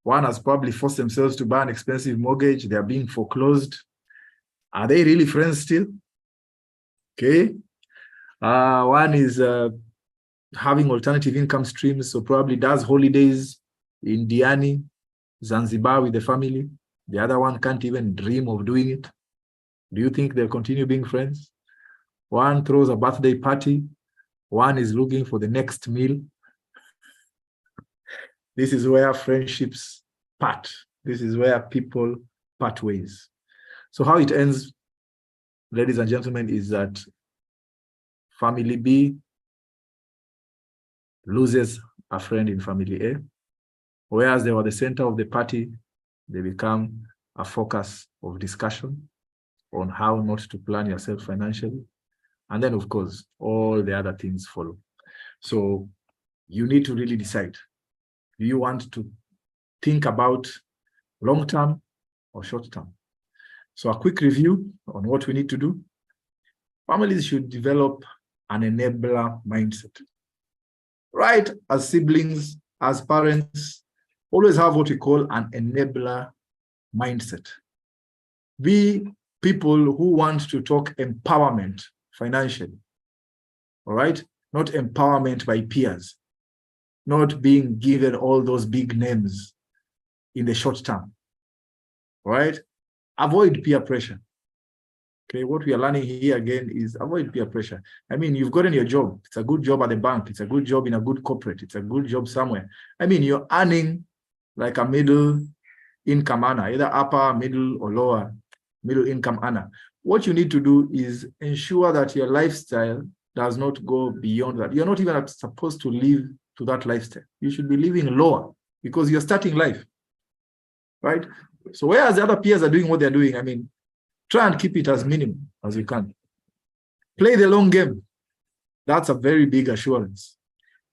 S2: One has probably forced themselves to buy an expensive mortgage. They are being foreclosed. Are they really friends still? Okay. One is having alternative income streams, so probably does holidays in Diani, Zanzibar with the family. The other one can't even dream of doing it. Do you think they'll continue being friends? One throws a birthday party. One is looking for the next meal. This is where friendships part. This is where people part ways. So how it ends, ladies and gentlemen, is that family B loses a friend in family A. Whereas they were the center of the party, they become a focus of discussion on how not to plan yourself financially. And then, of course, all the other things follow. So you need to really decide. Do you want to think about long-term or short-term? So a quick review on what we need to do. Families should develop an enabler mindset. Right? As siblings, as parents, always have what we call an enabler mindset. Be people who want to talk empowerment financially. All right? Not empowerment by peers. Not being given all those big names in the short term. All right? Avoid peer pressure. Okay, what we are learning here again is avoid peer pressure. I mean, you've gotten your job. It's a good job at the bank. It's a good job in a good corporate. It's a good job somewhere. I mean, you're earning like a middle income earner, either upper, middle, or lower middle income earner. What you need to do is ensure that your lifestyle does not go beyond that. You're not even supposed to live to that lifestyle. You should be living lower because you're starting life, right? So whereas the other peers are doing what they're doing, I mean, try and keep it as minimum as you can. Play the long game. That's a very big assurance.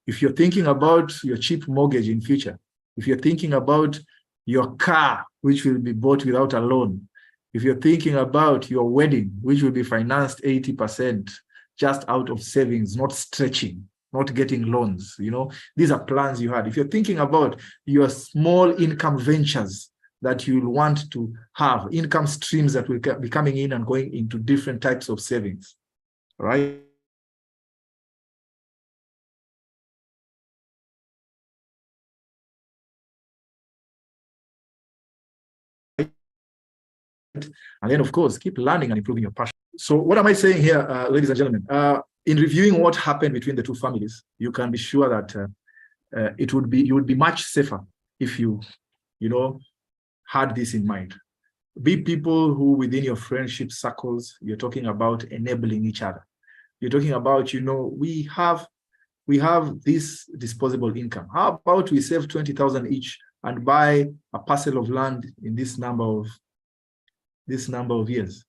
S2: If you're thinking about your cheap mortgage in future, if you're thinking about your car, which will be bought without a loan, if you're thinking about your wedding, which will be financed 80% just out of savings, not stretching, not getting loans, you know, these are plans you had. If you're thinking about your small income ventures that you'll want to have, income streams that will be coming in and going into different types of savings, right? And then, of course, keep learning and improving your passion. So what am I saying here, ladies and gentlemen? In reviewing what happened between the two families, you can be sure that you would be much safer if you had this in mind. Be people who within your friendship circles, you're talking about enabling each other. You're talking about, we have this disposable income. How about we save 20,000 each and buy a parcel of land in this number of years?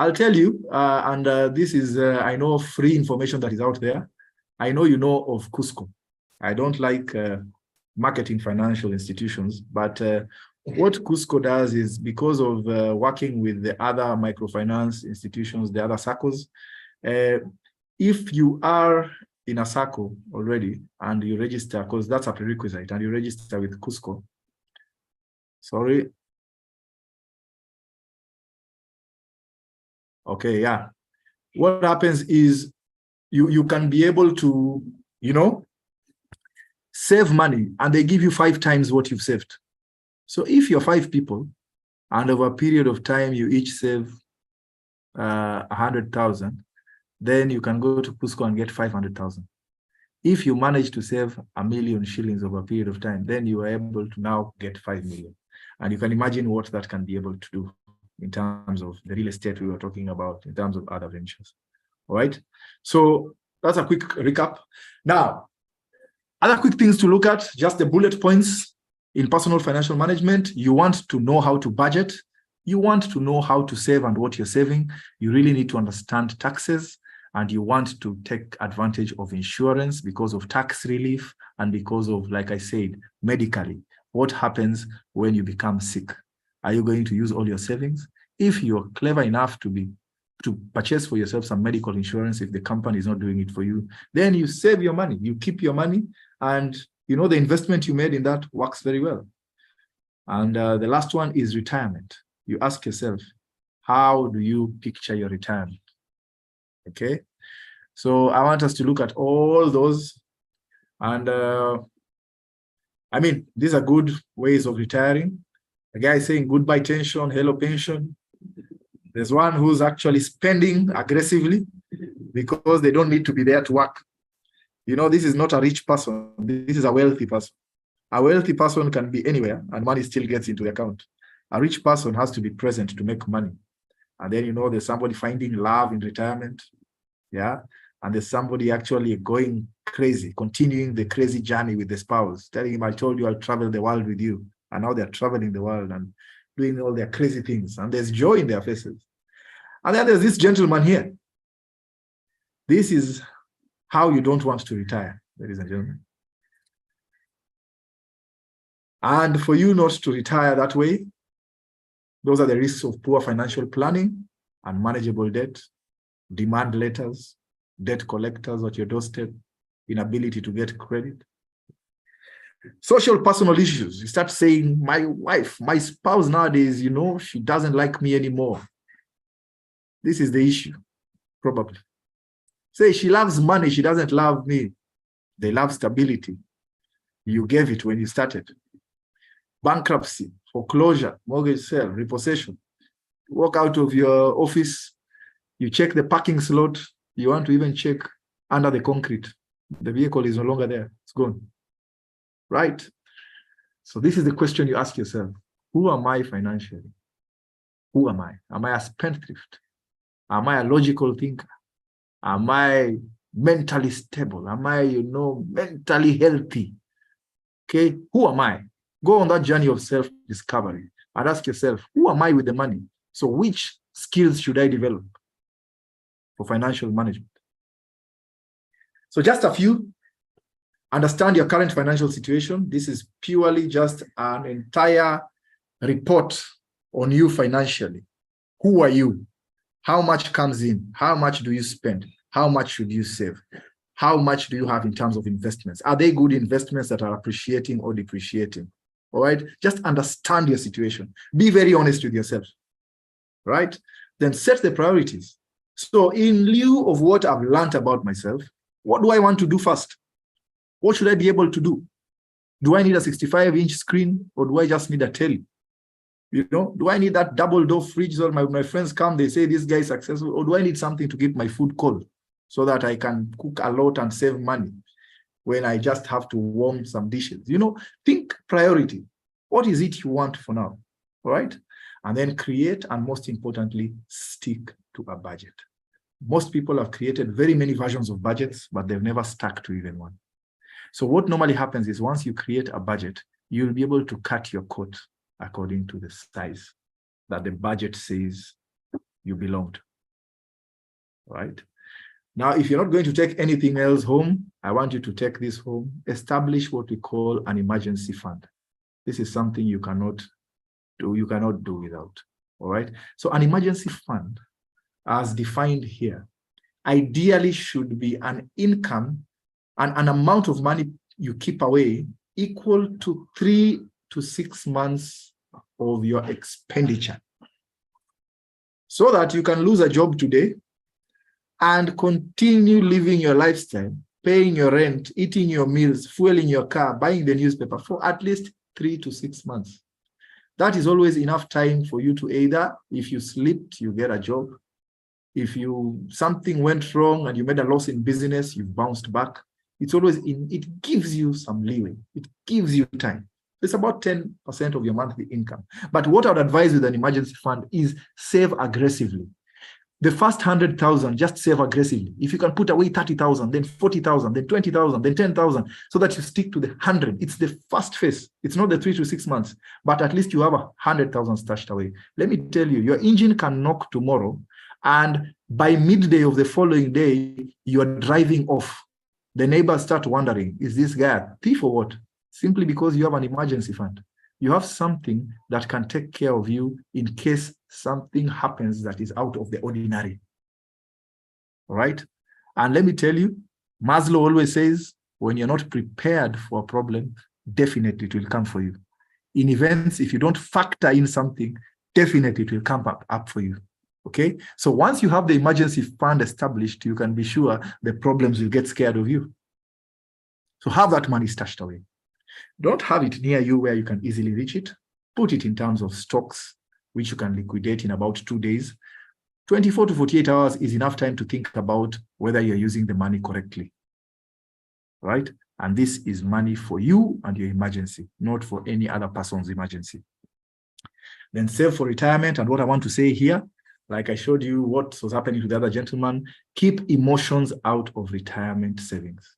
S2: I'll tell you, and this is, I know, free information that is out there. I know you know of Cusco. I don't like marketing financial institutions, but what Cusco does is, because of working with the other microfinance institutions, the other SACCOs, if you are in a SACCO already and you register, because that's a prerequisite, and you register with Cusco, sorry. Okay, yeah. What happens is you can be able to, you know, save money, and they give you 5 times what you've saved. So if you're 5 people and over a period of time you each save 100,000, then you can go to Cusco and get 500,000. If you manage to save 1 million shillings over a period of time, then you are able to now get 5 million. And you can imagine what that can be able to do in terms of the real estate we were talking about, in terms of other ventures. All right. So that's a quick recap. Now, other quick things to look at, just the bullet points in personal financial management. You want to know how to budget. You want to know how to save and what you're saving. You really need to understand taxes, and you want to take advantage of insurance because of tax relief and because of, like I said, medically. What happens when you become sick? Are you going to use all your savings? If you're clever enough to purchase for yourself some medical insurance, if the company is not doing it for you, then you save your money, you keep your money, and you know the investment you made in that works very well. And the last one is retirement. You ask yourself, how do you picture your retirement? Okay, so I want us to look at all those, and I mean, these are good ways of retiring. The guy is saying goodbye pension, hello pension. There's one who's actually spending aggressively because they don't need to be there to work. You know, this is not a rich person. This is a wealthy person. A wealthy person can be anywhere and money still gets into the account. A rich person has to be present to make money. And then, you know, there's somebody finding love in retirement. Yeah. And there's somebody actually going crazy, continuing the crazy journey with the spouse, telling him, I told you I'll travel the world with you. And now they're traveling the world and doing all their crazy things. And there's joy in their faces. And then there's this gentleman here. This is how you don't want to retire, ladies and gentlemen. And for you not to retire that way, those are the risks of poor financial planning, unmanageable debt, demand letters, debt collectors at your doorstep, inability to get credit. Social personal issues. You start saying, my wife, my spouse nowadays, you know, she doesn't like me anymore. This is the issue, probably. Say she loves money, she doesn't love me. They love stability. You gave it when you started. Bankruptcy, foreclosure, mortgage sale, repossession. You walk out of your office, you check the parking slot, you want to even check under the concrete. The vehicle is no longer there, it's gone. Right? So this is the question you ask yourself. Who am I financially? Who am I? Am I a spendthrift? Am I a logical thinker? Am I mentally stable? Am I, you know, mentally healthy? Okay, who am I? Go on that journey of self-discovery and ask yourself, who am I with the money? So which skills should I develop for financial management? So just a few. Understand your current financial situation. This is purely just an entire report on you financially. Who are you? How much comes in? How much do you spend? How much should you save? How much do you have in terms of investments? Are they good investments that are appreciating or depreciating? All right. Just understand your situation. Be very honest with yourself. Right. Then set the priorities. So in lieu of what I've learned about myself, what do I want to do first? What should I be able to do? Do I need a 65-inch screen, or do I just need a telly? You know, do I need that double door fridge so my friends come, they say this guy is successful, or do I need something to keep my food cold so that I can cook a lot and save money when I just have to warm some dishes? You know, think priority. What is it you want for now? All right. And then create, and most importantly, stick to a budget. Most people have created very many versions of budgets, but they've never stuck to even one. So what normally happens is once you create a budget, you'll be able to cut your coat according to the size that the budget says you belong to. right? Now, if you're not going to take anything else home, I want you to take this home. Establish what we call an emergency fund. This is something you cannot do without, all right? So an emergency fund, as defined here, ideally should be an income and an amount of money you keep away equal to 3 to 6 months of your expenditure, so that you can lose a job today and continue living your lifestyle, paying your rent, eating your meals, fueling your car, buying the newspaper for at least 3 to 6 months. That is always enough time for you to either, if you slipped, you get a job. If something went wrong and you made a loss in business, you've bounced back. It gives you some leeway. It gives you time. It's about 10% of your monthly income. But what I would advise with an emergency fund is save aggressively. The first 100,000, just save aggressively. If you can put away 30,000, then 40,000, then 20,000, then 10,000, so that you stick to the 100. It's the first phase. It's not the 3 to 6 months, but at least you have 100,000 stashed away. Let me tell you, your engine can knock tomorrow, and by midday of the following day, you are driving off. The neighbors start wondering, is this guy a thief or what? Simply because you have an emergency fund. You have something that can take care of you in case something happens that is out of the ordinary. All right? And let me tell you, Maslow always says, when you're not prepared for a problem, definitely it will come for you. In events, if you don't factor in something, definitely it will come up for you. Okay? So once you have the emergency fund established, you can be sure the problems will get scared of you. So have that money stashed away. Don't have it near you where you can easily reach it. Put it in terms of stocks, which you can liquidate in about 2 days. 24 to 48 hours is enough time to think about whether you're using the money correctly, right? And this is money for you and your emergency, not for any other person's emergency. Then save for retirement. And what I want to say here, like I showed you what was happening to the other gentleman, keep emotions out of retirement savings.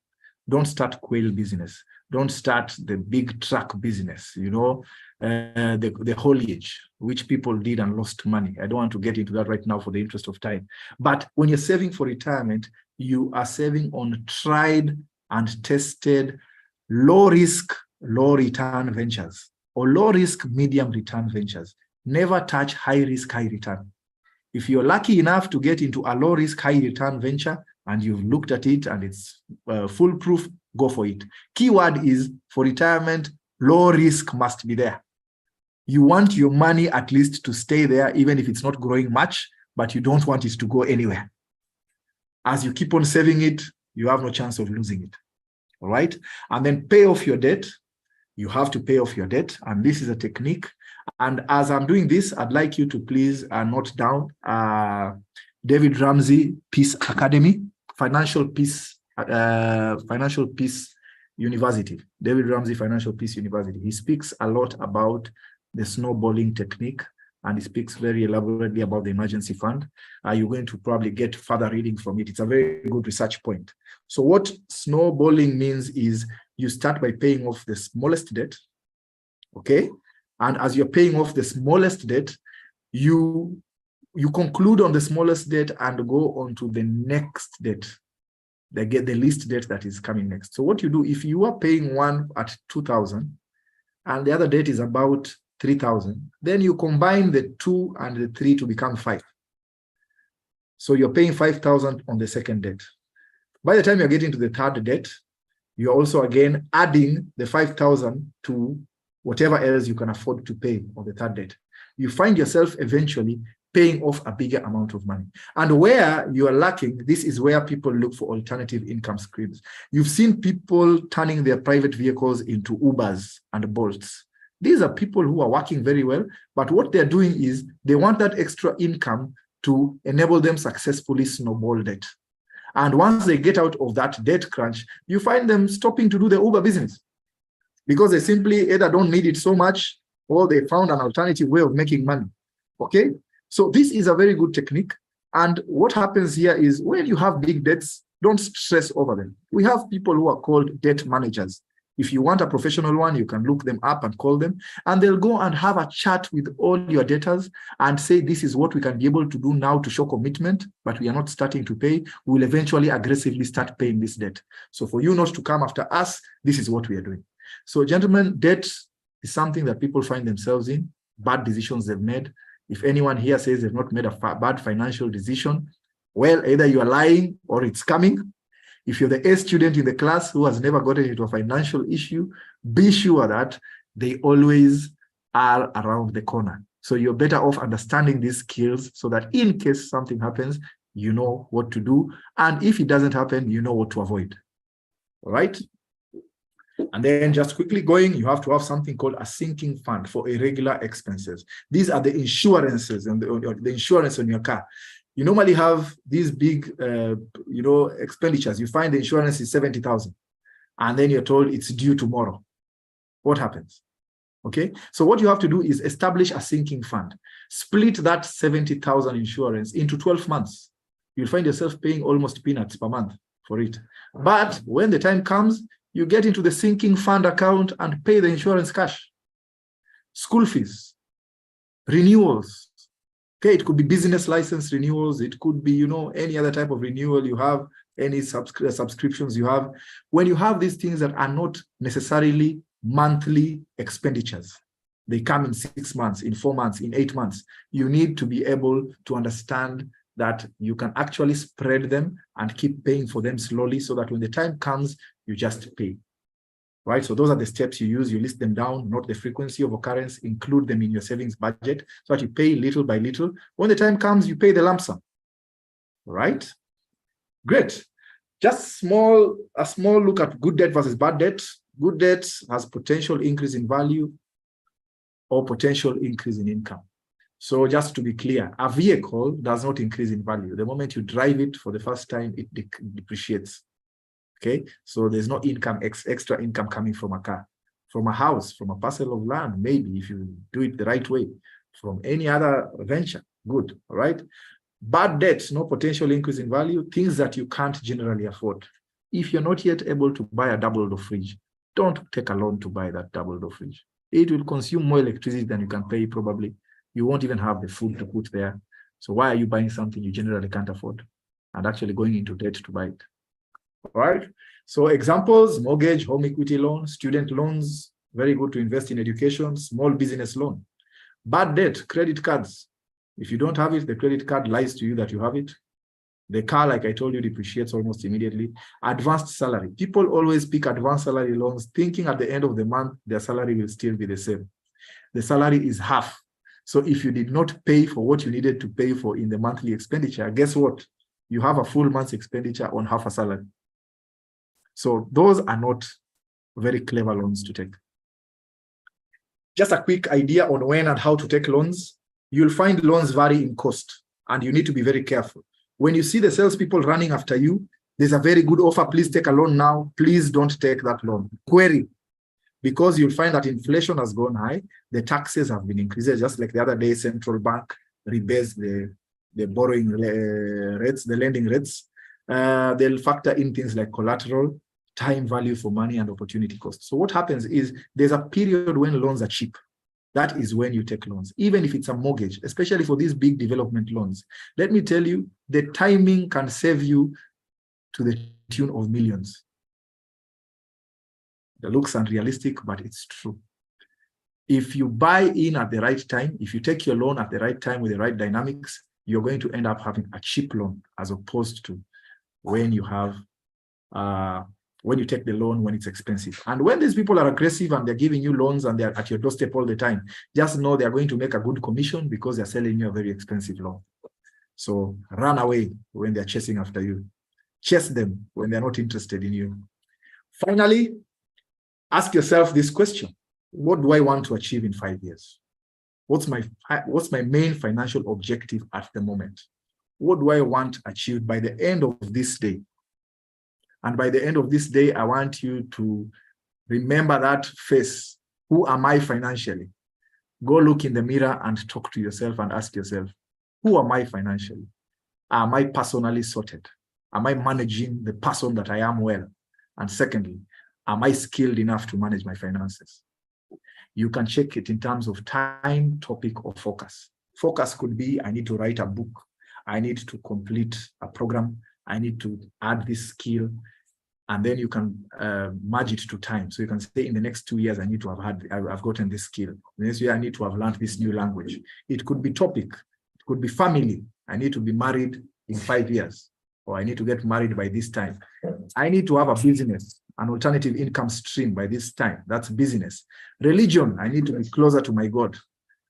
S2: Don't start quail business. Don't start the big truck business, the haulage, which people did and lost money. I don't want to get into that right now for the interest of time. But when you're saving for retirement, you are saving on tried and tested low risk, low return ventures, or low risk, medium return ventures. Never touch high risk, high return. If you're lucky enough to get into a low risk, high return venture and you've looked at it and it's foolproof, go for it. Keyword is, for retirement, low risk must be there. You want your money at least to stay there, even if it's not growing much, but you don't want it to go anywhere. As you keep on saving it, you have no chance of losing it. All right? And then pay off your debt. You have to pay off your debt. And this is a technique. And as I'm doing this, I'd like you to please note down David Ramsey Peace Academy, Financial Peace University. David Ramsey Financial Peace University. He speaks a lot about the snowballing technique, and he speaks very elaborately about the emergency fund. You're going to probably get further reading from it. It's a very good research point. So what snowballing means is you start by paying off the smallest debt, okay? And as you're paying off the smallest debt, you conclude on the smallest debt and go on to the next debt. They get the least debt that is coming next. So what you do, if you are paying one at 2,000 and the other debt is about 3,000, then you combine the 2 and the 3 to become 5. So you're paying 5,000 on the second debt. By the time you're getting to the third debt, you're also again adding the 5,000 to whatever else you can afford to pay on the third debt. You find yourself eventually paying off a bigger amount of money. And where you are lacking, this is where people look for alternative income streams. You've seen people turning their private vehicles into Ubers and Bolts. These are people who are working very well, but what they're doing is they want that extra income to enable them successfully snowball debt. And once they get out of that debt crunch, you find them stopping to do the Uber business because they simply either don't need it so much or they found an alternative way of making money. Okay? So this is a very good technique. And what happens here is when you have big debts, don't stress over them. We have people who are called debt managers. If you want a professional one, you can look them up and call them, and they'll go and have a chat with all your debtors and say, this is what we can be able to do now to show commitment, but we are not starting to pay. We will eventually aggressively start paying this debt. So for you not to come after us, this is what we are doing. So gentlemen, debt is something that people find themselves in, bad decisions they've made. If anyone here says they've not made a bad financial decision, well, either you are lying or it's coming. If you're the A student in the class who has never gotten into a financial issue, be sure that they always are around the corner. So you're better off understanding these skills so that in case something happens, you know what to do. And if it doesn't happen, you know what to avoid. All right? And then just quickly going, you have to have something called a sinking fund for irregular expenses. These are the insurances and the insurance on your car. You normally have these big, expenditures. You find the insurance is 70,000, and then you're told it's due tomorrow. What happens? Okay, so what you have to do is establish a sinking fund. Split that 70,000 insurance into 12 months. You'll find yourself paying almost peanuts per month for it. But when the time comes, you get into the sinking fund account and pay the insurance cash. School fees, renewals. Okay, it could be business license renewals. It could be, any other type of renewal you have, any subscriptions you have. When you have these things that are not necessarily monthly expenditures, they come in 6 months, in 4 months, in 8 months. You need to be able to understand that you can actually spread them and keep paying for them slowly so that when the time comes, you just pay. Right? So those are the steps you use. You list them down, note the frequency of occurrence, include them in your savings budget so that you pay little by little. When the time comes, you pay the lump sum. Right? Great. Just a small look at good debt versus bad debt. Good debt has potential increase in value or potential increase in income. So just to be clear, a vehicle does not increase in value. The moment you drive it for the first time, it depreciates. Okay, so there's no income, extra income coming from a car, from a house, from a parcel of land, maybe if you do it the right way, from any other venture, good, all right? Bad debt, no potential increase in value, things that you can't generally afford. If you're not yet able to buy a double-door fridge, don't take a loan to buy that double-door fridge. It will consume more electricity than you can pay probably. You won't even have the food to put there. So why are you buying something you generally can't afford and actually going into debt to buy it? All right. So examples: mortgage, home equity loan, student loans, very good to invest in education, small business loan. Bad debt, credit cards. If you don't have it, the credit card lies to you that you have it. The car, like I told you, depreciates almost immediately. Advanced salary. People always pick advanced salary loans thinking at the end of the month, their salary will still be the same. The salary is half. So if you did not pay for what you needed to pay for in the monthly expenditure, guess what? You have a full month's expenditure on half a salary. So those are not very clever loans to take. Just a quick idea on when and how to take loans. You'll find loans vary in cost, and you need to be very careful. When you see the salespeople running after you, there's a very good offer, please take a loan now, please don't take that loan. Query, because you'll find that inflation has gone high, the taxes have been increased, just like the other day, central bank rebased the borrowing rates, the lending rates. They'll factor in things like collateral, time value for money, and opportunity cost. So what happens is there's a period when loans are cheap. That is when you take loans, even if it's a mortgage, especially for these big development loans. Let me tell you, the timing can save you to the tune of millions. It looks unrealistic, but it's true. If you buy in at the right time, if you take your loan at the right time with the right dynamics, you're going to end up having a cheap loan as opposed to when you have, when you take the loan when it's expensive. And when these people are aggressive and they're giving you loans and they're at your doorstep all the time, just know they're going to make a good commission because they're selling you a very expensive loan. So run away when they're chasing after you. Chase them when they're not interested in you. Finally, ask yourself this question: what do I want to achieve in 5 years? What's my main financial objective at the moment? What do I want achieved by the end of this day? And by the end of this day, I want you to remember that face. Who am I financially? Go look in the mirror and talk to yourself and ask yourself, who am I financially? Am I personally sorted? Am I managing the person that I am well? And secondly, Am I skilled enough to manage my finances? You can check it in terms of time, topic, or focus. Focus could be, I need to write a book. I need to complete a program. I need to add this skill. And then you can merge it to time. So you can say in the next 2 years, I've gotten this skill. The next year, I need to have learned this new language. It could be topic. It could be family. I need to be married in 5 years, or I need to get married by this time. I need to have a business, an alternative income stream by this time. That's business. Religion, I need to be closer to my God.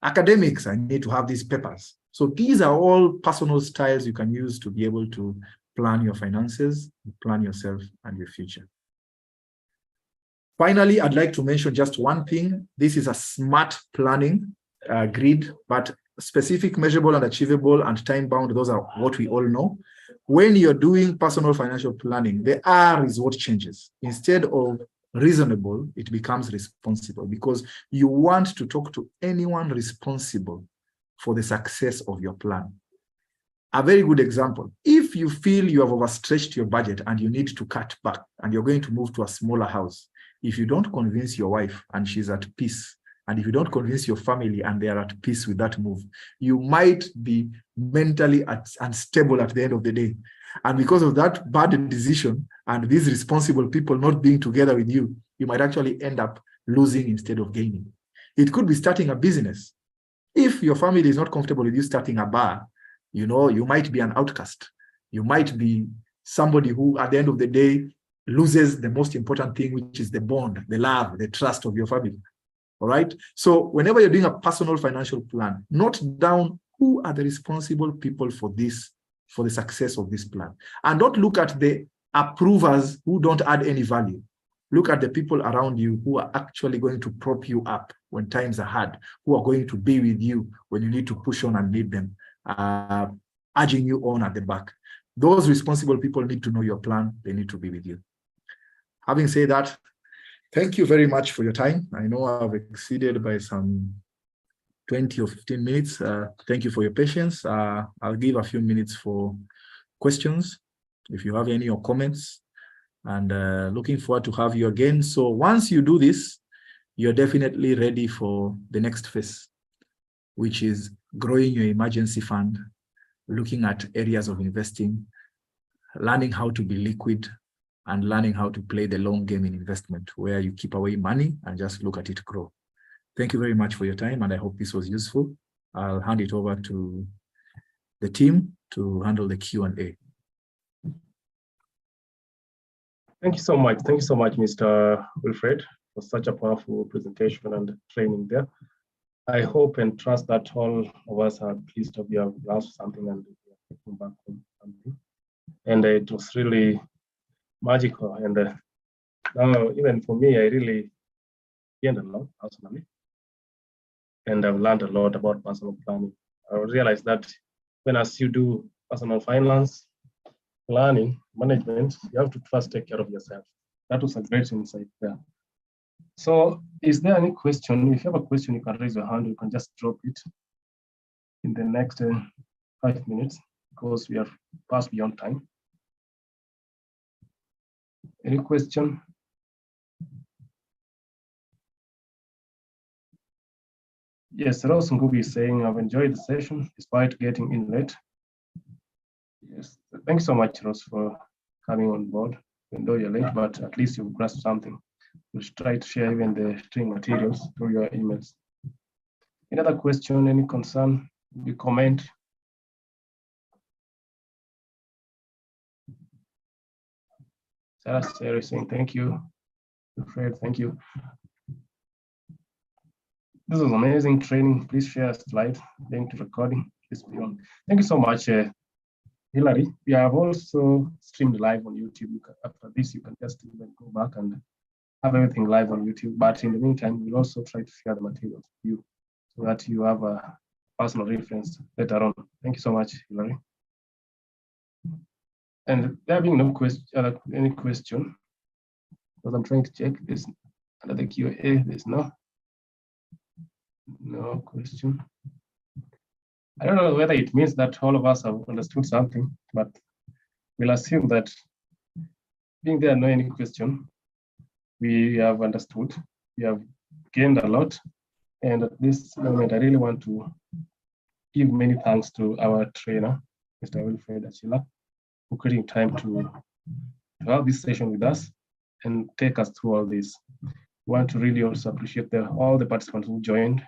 S2: Academics, I need to have these papers. So these are all personal styles you can use to be able to plan your finances, plan yourself and your future. Finally, I'd like to mention just one thing. This is a SMART planning grid, but specific, measurable, and achievable, and time-bound, those are what we all know. When you're doing personal financial planning, the R is what changes. Instead of reasonable, it becomes responsible, because you want to talk to anyone responsible for the success of your plan. A very good example, if you feel you have overstretched your budget and you need to cut back and you're going to move to a smaller house, if you don't convince your wife and she's at peace, and if you don't convince your family and they are at peace with that move, you might be mentally unstable at the end of the day. And because of that bad decision and these responsible people not being together with you, you might actually end up losing instead of gaining. It could be starting a business. If your family is not comfortable with you starting a bar, you know, you might be an outcast. You might be somebody who, at the end of the day, loses the most important thing, which is the bond, the love, the trust of your family. All right. So whenever you're doing a personal financial plan, note down who are the responsible people for this, for the success of this plan. And don't look at the approvers who don't add any value. Look at the people around you who are actually going to prop you up when times are hard, who are going to be with you when you need to push on and need them, urging you on at the back. Those responsible people need to know your plan. They need to be with you. Having said that, thank you very much for your time. I know I've exceeded by some 20 or 15 minutes. Thank you for your patience. I'll give a few minutes for questions, if you have any or comments, and looking forward to have you again. So once you do this, you're definitely ready for the next phase, which is growing your emergency fund, looking at areas of investing, learning how to be liquid, and learning how to play the long game in investment, where you keep away money and just look at it grow. Thank you very much for your time, and I hope this was useful. I'll hand it over to the team to handle the Q&A.
S1: Thank you so much. Thank you so much, Mr. Wilfred, for such a powerful presentation and training there. I hope and trust that all of us are pleased to be able to ask something and taking back on something. And it was really magical. And now, even for me, I really learned a lot personally. And I've learned a lot about personal planning. I realized that when as you do personal finance, planning, management, you have to first take care of yourself. That was a great insight there. So is there any question? If you have a question, you can raise your hand. You can just drop it in the next 5 minutes, because we are past beyond time. Any question? Yes, Rose Ngubi is saying, I've enjoyed the session despite getting in late. Yes, thank you so much, Rose, for coming on board. Even though you're late, but at least you've grasped something. We'll try to share even the training materials through your emails. Any other question, any concern, any comment? Sarah is saying, thank you. Fred, thank you. This was amazing training. Please share a slide, link to recording. Please be on. Thank you so much, Hilary. We have also streamed live on YouTube. After this, you can just even go back and have everything live on YouTube. But in the meantime, we'll also try to share the materials with you so that you have a personal reference later on. Thank you so much, Hilary. And there being no question, any question, because I'm trying to check this under the Q&A. There's no question. I don't know whether it means that all of us have understood something, but we'll assume that being there no any question, we have understood, we have gained a lot. And at this moment, I really want to give many thanks to our trainer, Mr. Wilfred Achila, for creating time to have this session with us and take us through all this. We want to really also appreciate all the participants who joined.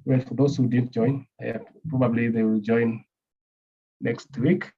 S1: Well, for those who didn't join, probably they will join next week.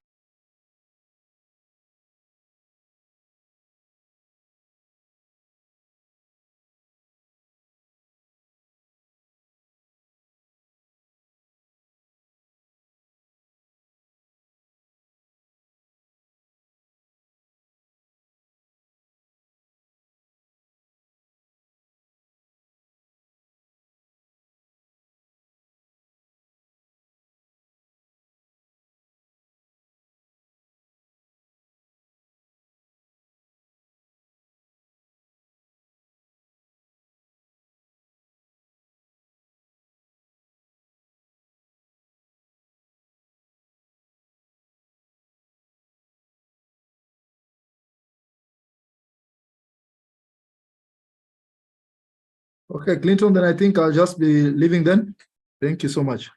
S2: Okay, Clinton, then I think I'll just be leaving then. Thank you so much.